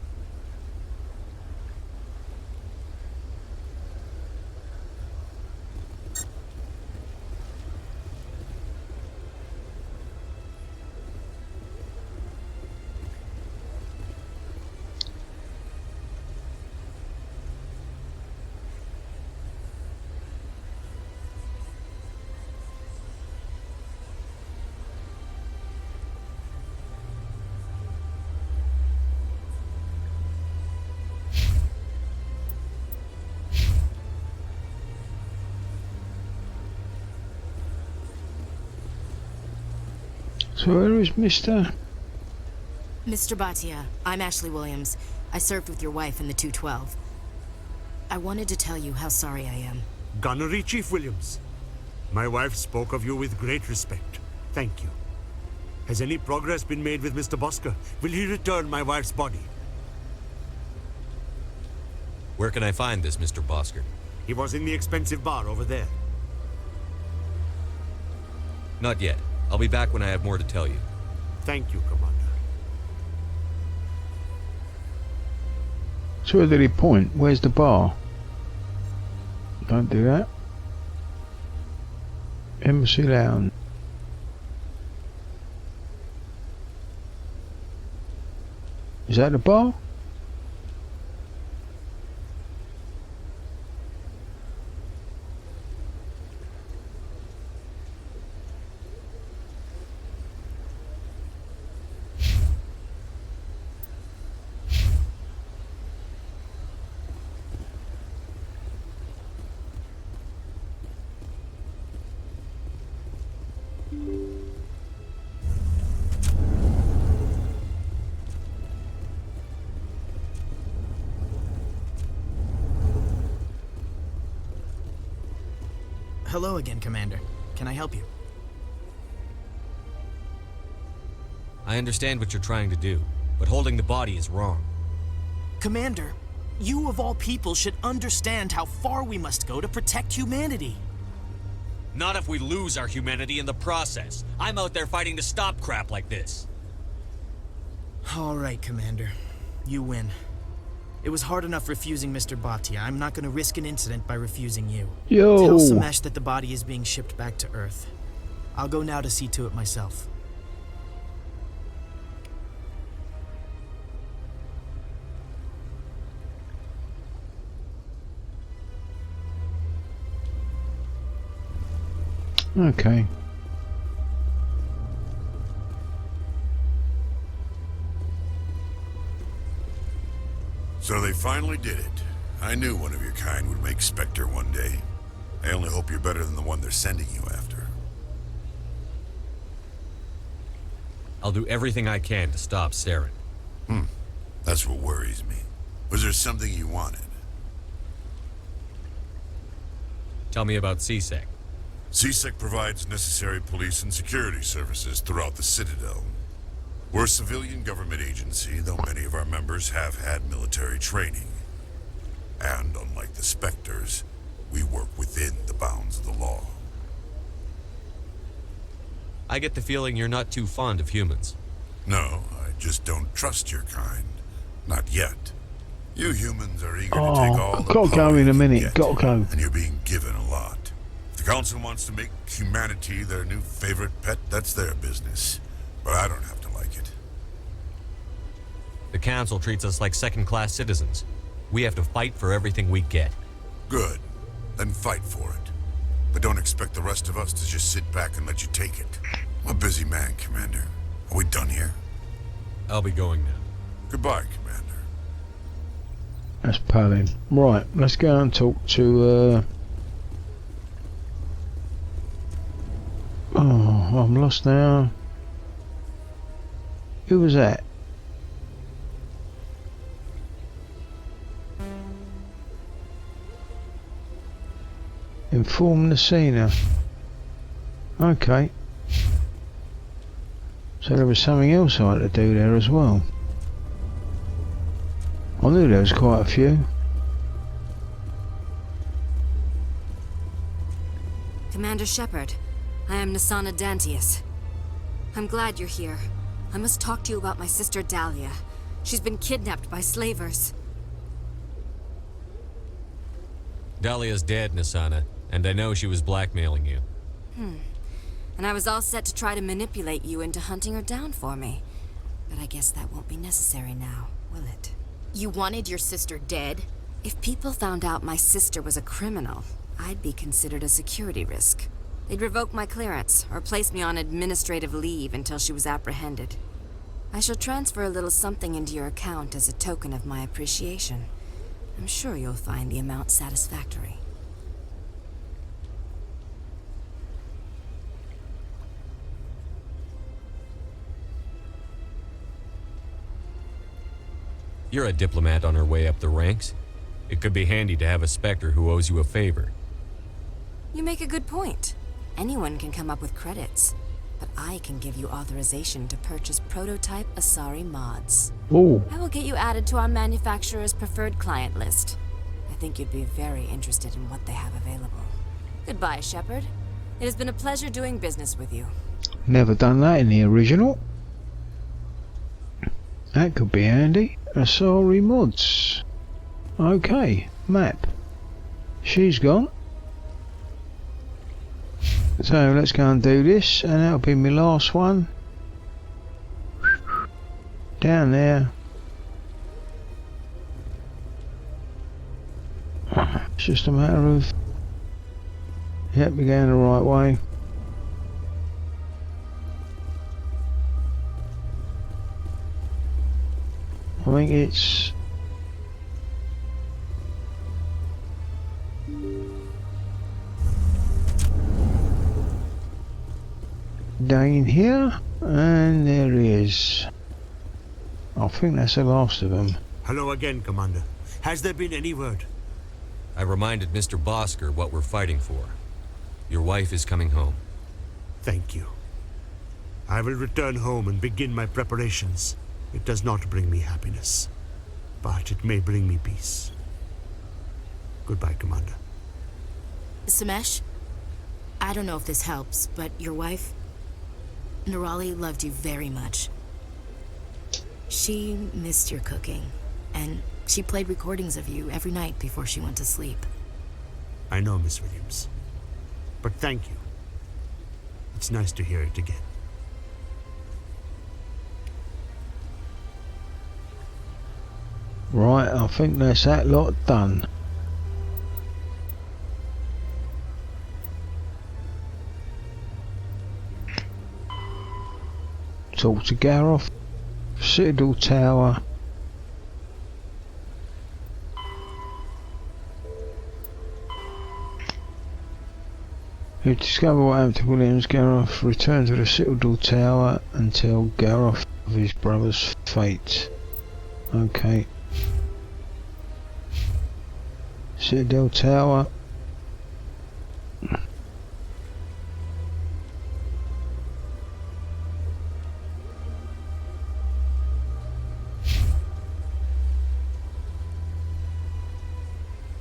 So where is Mr.? Mr. Bhatia, I'm Ashley Williams. I served with your wife in the 212. I wanted to tell you how sorry I am. Gunnery Chief Williams. My wife spoke of you with great respect. Thank you. Has any progress been made with Mr. Bosker? Will he return my wife's body? Where can I find this Mr. Bosker? He was in the expensive bar over there. Not yet. I'll be back when I have more to tell you. Thank you, Commander. So where did he point? Where's the bar? Don't do that. Embassy Lounge. Is that the bar? Hello again, Commander. Can I help you? I understand what you're trying to do, but holding the body is wrong. Commander, you of all people should understand how far we must go to protect humanity. Not if we lose our humanity in the process. I'm out there fighting to stop crap like this. All right, Commander. You win. It was hard enough refusing Mr. Bhatia. I'm not going to risk an incident by refusing you. Yo. Tell Samesh that the body is being shipped back to Earth. I'll go now to see to it myself. Okay. So they finally did it. I knew one of your kind would make Spectre one day. I only hope you're better than the one they're sending you after. I'll do everything I can to stop Saren. That's what worries me. Was there something you wanted? Tell me about CSEC. CSEC provides necessary police and security services throughout the Citadel. We're a civilian government agency, though many of our members have had military training. And unlike the Spectres, we work within the bounds of the law. I get the feeling you're not too fond of humans. No, I just don't trust your kind. Not yet. You humans are eager to take all the gotta go in a minute. you get, Gotta go. and you're being given a lot. If the Council wants to make humanity their new favorite pet, that's their business. But I don't have to like it. The Council treats us like second-class citizens. We have to fight for everything we get. Good. Then fight for it. But don't expect the rest of us to just sit back and let you take it. I'm a busy man, Commander. Are we done here? I'll be going now. Goodbye, Commander. That's Palin. Right, let's go and talk to oh, I'm lost now. Who was that? Inform Nasina. Okay. So there was something else I had to do there as well. I knew there was quite a few. Commander Shepard, I am Nasana Dantius. I'm glad you're here. I must talk to you about my sister Dahlia. She's been kidnapped by slavers. Dahlia's dead, Nasana, and I know she was blackmailing you. And I was all set to try to manipulate you into hunting her down for me. But I guess that won't be necessary now, will it? You wanted your sister dead? If people found out my sister was a criminal, I'd be considered a security risk. They'd revoke my clearance, or place me on administrative leave until she was apprehended. I shall transfer a little something into your account as a token of my appreciation. I'm sure you'll find the amount satisfactory. You're a diplomat on her way up the ranks. It could be handy to have a Spectre who owes you a favor. You make a good point. Anyone can come up with credits, but I can give you authorization to purchase prototype Asari mods. Ooh. I will get you added to our manufacturer's preferred client list. I think you'd be very interested in what they have available. Goodbye, Shepard. It has been a pleasure doing business with you. Never done that in the original. That could be handy. Asari mods. Okay, map. She's gone. So let's go and do this, and that'll be my last one. Down there. It's just a matter of... Yep, we're going the right way. I think it's... down here, and there he is. I think that's the last of them. Hello again, Commander. Has there been any word? I reminded Mr. Bosker what we're fighting for. Your wife is coming home. Thank you. I will return home and begin my preparations. It does not bring me happiness, but it may bring me peace. Goodbye, Commander. Samesh, I don't know if this helps, but your wife, Nerali, loved you very much. She missed your cooking, and she played recordings of you every night before she went to sleep. I know, Miss Williams. But thank you. It's nice to hear it again. Right, I think that's that lot done. Talk to Gareth. Citadel Tower. You discover what happened to Williams. Gareth returned to the Citadel Tower and tell Gareth of his brother's fate. Okay. Citadel Tower.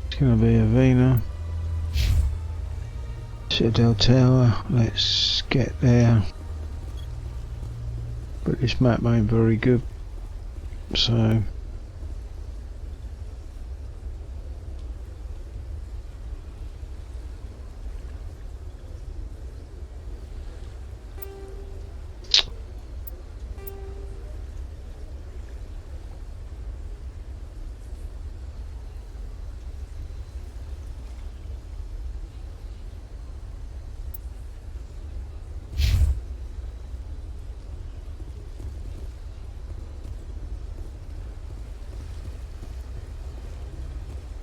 It's gonna be Avena. Citadel Tower. Let's get there. But this map ain't very good, so.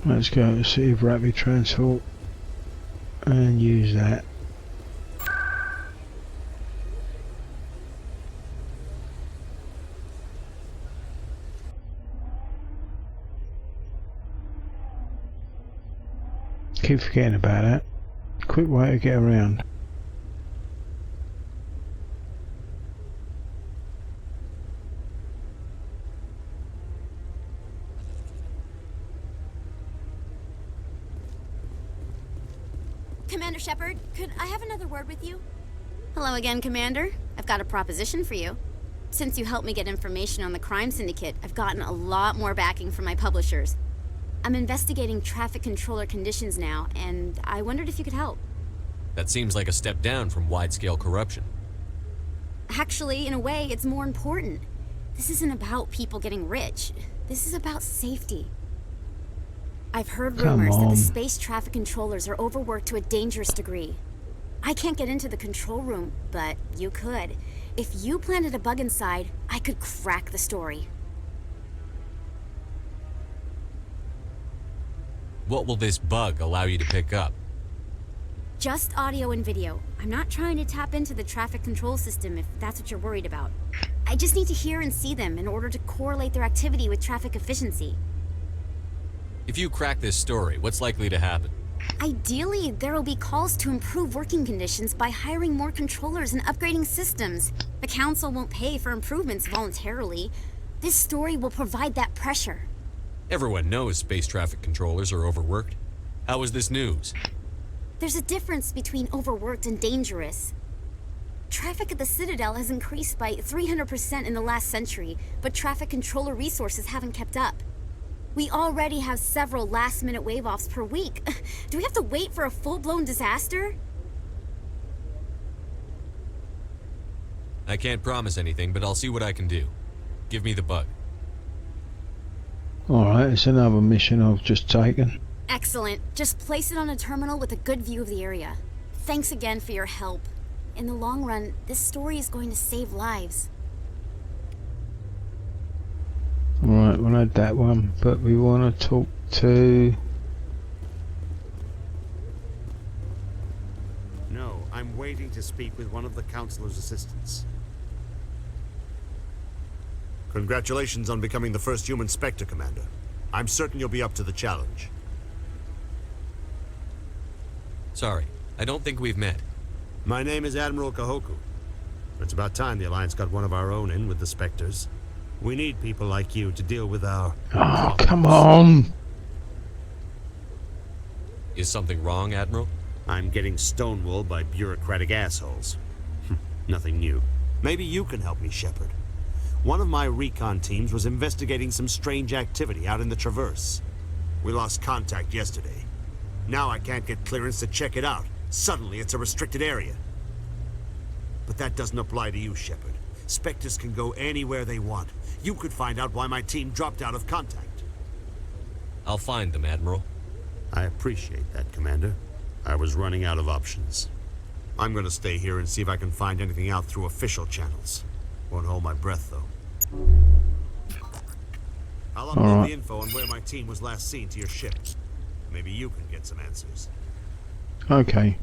Let's go to City of Rapid Transport and use that. Keep forgetting about that. Quick way to get around. Commander Shepard, could I have another word with you? Hello again, Commander. I've got a proposition for you. Since you helped me get information on the crime syndicate, I've gotten a lot more backing from my publishers. I'm investigating traffic controller conditions now, and I wondered if you could help. That seems like a step down from wide-scale corruption. Actually, in a way, it's more important. This isn't about people getting rich. This is about safety. I've heard rumors that the space traffic controllers are overworked to a dangerous degree. I can't get into the control room, but you could. If you planted a bug inside, I could crack the story. What will this bug allow you to pick up? Just audio and video. I'm not trying to tap into the traffic control system if that's what you're worried about. I just need to hear and see them in order to correlate their activity with traffic efficiency. If you crack this story, what's likely to happen? Ideally, there will be calls to improve working conditions by hiring more controllers and upgrading systems. The council won't pay for improvements voluntarily. This story will provide that pressure. Everyone knows space traffic controllers are overworked. How is this news? There's a difference between overworked and dangerous. Traffic at the Citadel has increased by 300% in the last century, but traffic controller resources haven't kept up. We already have several last-minute wave-offs per week. Do we have to wait for a full-blown disaster? I can't promise anything, but I'll see what I can do. Give me the bug. Alright, it's another mission I've just taken. Excellent. Just place it on a terminal with a good view of the area. Thanks again for your help. In the long run, this story is going to save lives. Alright, we'll add that one, but we want to talk to... No, I'm waiting to speak with one of the Councilor's assistants. Congratulations on becoming the first human Spectre, Commander. I'm certain you'll be up to the challenge. Sorry, I don't think we've met. My name is Admiral Kahoku. It's about time the Alliance got one of our own in with the Spectres. We need people like you to deal with our... Oh, come on! Is something wrong, Admiral? I'm getting stonewalled by bureaucratic assholes. Nothing new. Maybe you can help me, Shepard. One of my recon teams was investigating some strange activity out in the Traverse. We lost contact yesterday. Now I can't get clearance to check it out. Suddenly it's a restricted area. But that doesn't apply to you, Shepard. Spectres can go anywhere they want. You could find out why my team dropped out of contact. I'll find them, Admiral. I appreciate that, Commander. I was running out of options. I'm gonna stay here and see if I can find anything out through official channels. Won't hold my breath, though. I'll upload the info on where my team was last seen to your ship. Maybe you can get some answers. Okay.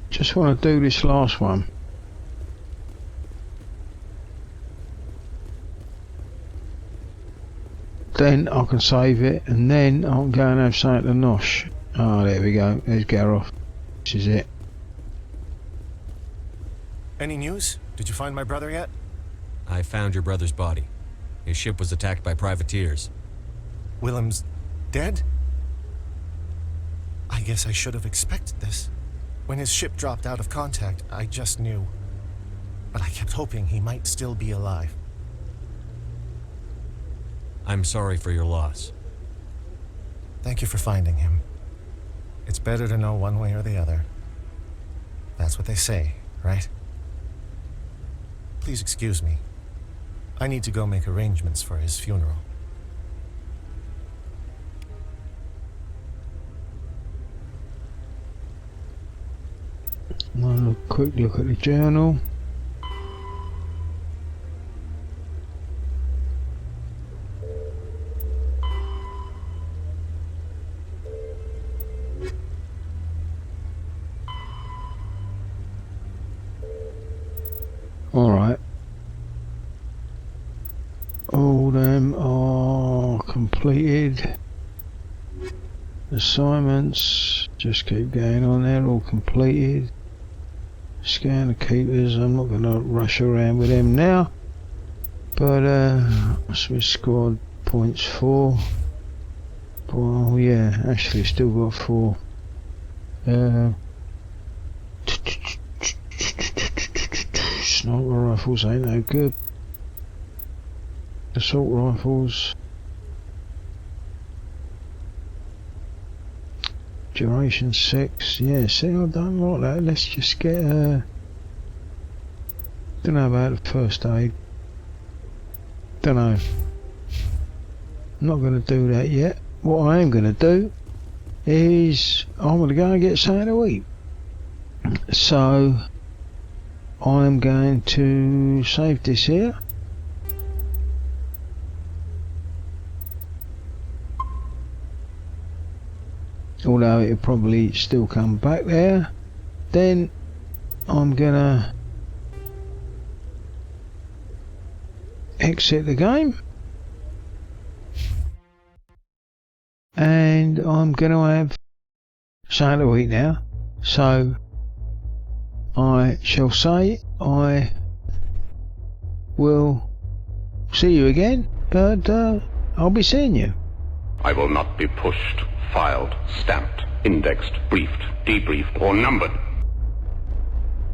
Just want to do this last one. Then I can save it, and then I'll go and have something to nosh. Oh, there we go. There's Gareth. This is it. Any news? Did you find my brother yet? I found your brother's body. His ship was attacked by privateers. Willem's dead? I guess I should have expected this. When his ship dropped out of contact, I just knew. But I kept hoping he might still be alive. I'm sorry for your loss. Thank you for finding him. It's better to know one way or the other. That's what they say, right? Please excuse me. I need to go make arrangements for his funeral. One quick look at the journal. Alright. All them are completed. Assignments, just keep going on there, all completed. Scan the keepers, I'm not going to rush around with them now. But, Swiss squad points 4. Well, yeah, actually still got 4. Sniper rifles ain't no good. Assault rifles. Duration 6. Yeah, see, I don't like that. Let's just get don't know about the first aid. Don't know. I'm not going to do that yet. What I am going to do is I'm going to go and get something to eat. So I'm going to save this here. Although it'll probably still come back there. Then I'm gonna exit the game. And I'm going to have something to eat now. So I shall say I will see you again, but I'll be seeing you. I will not be pushed, filed, stamped, indexed, briefed, debriefed, or numbered.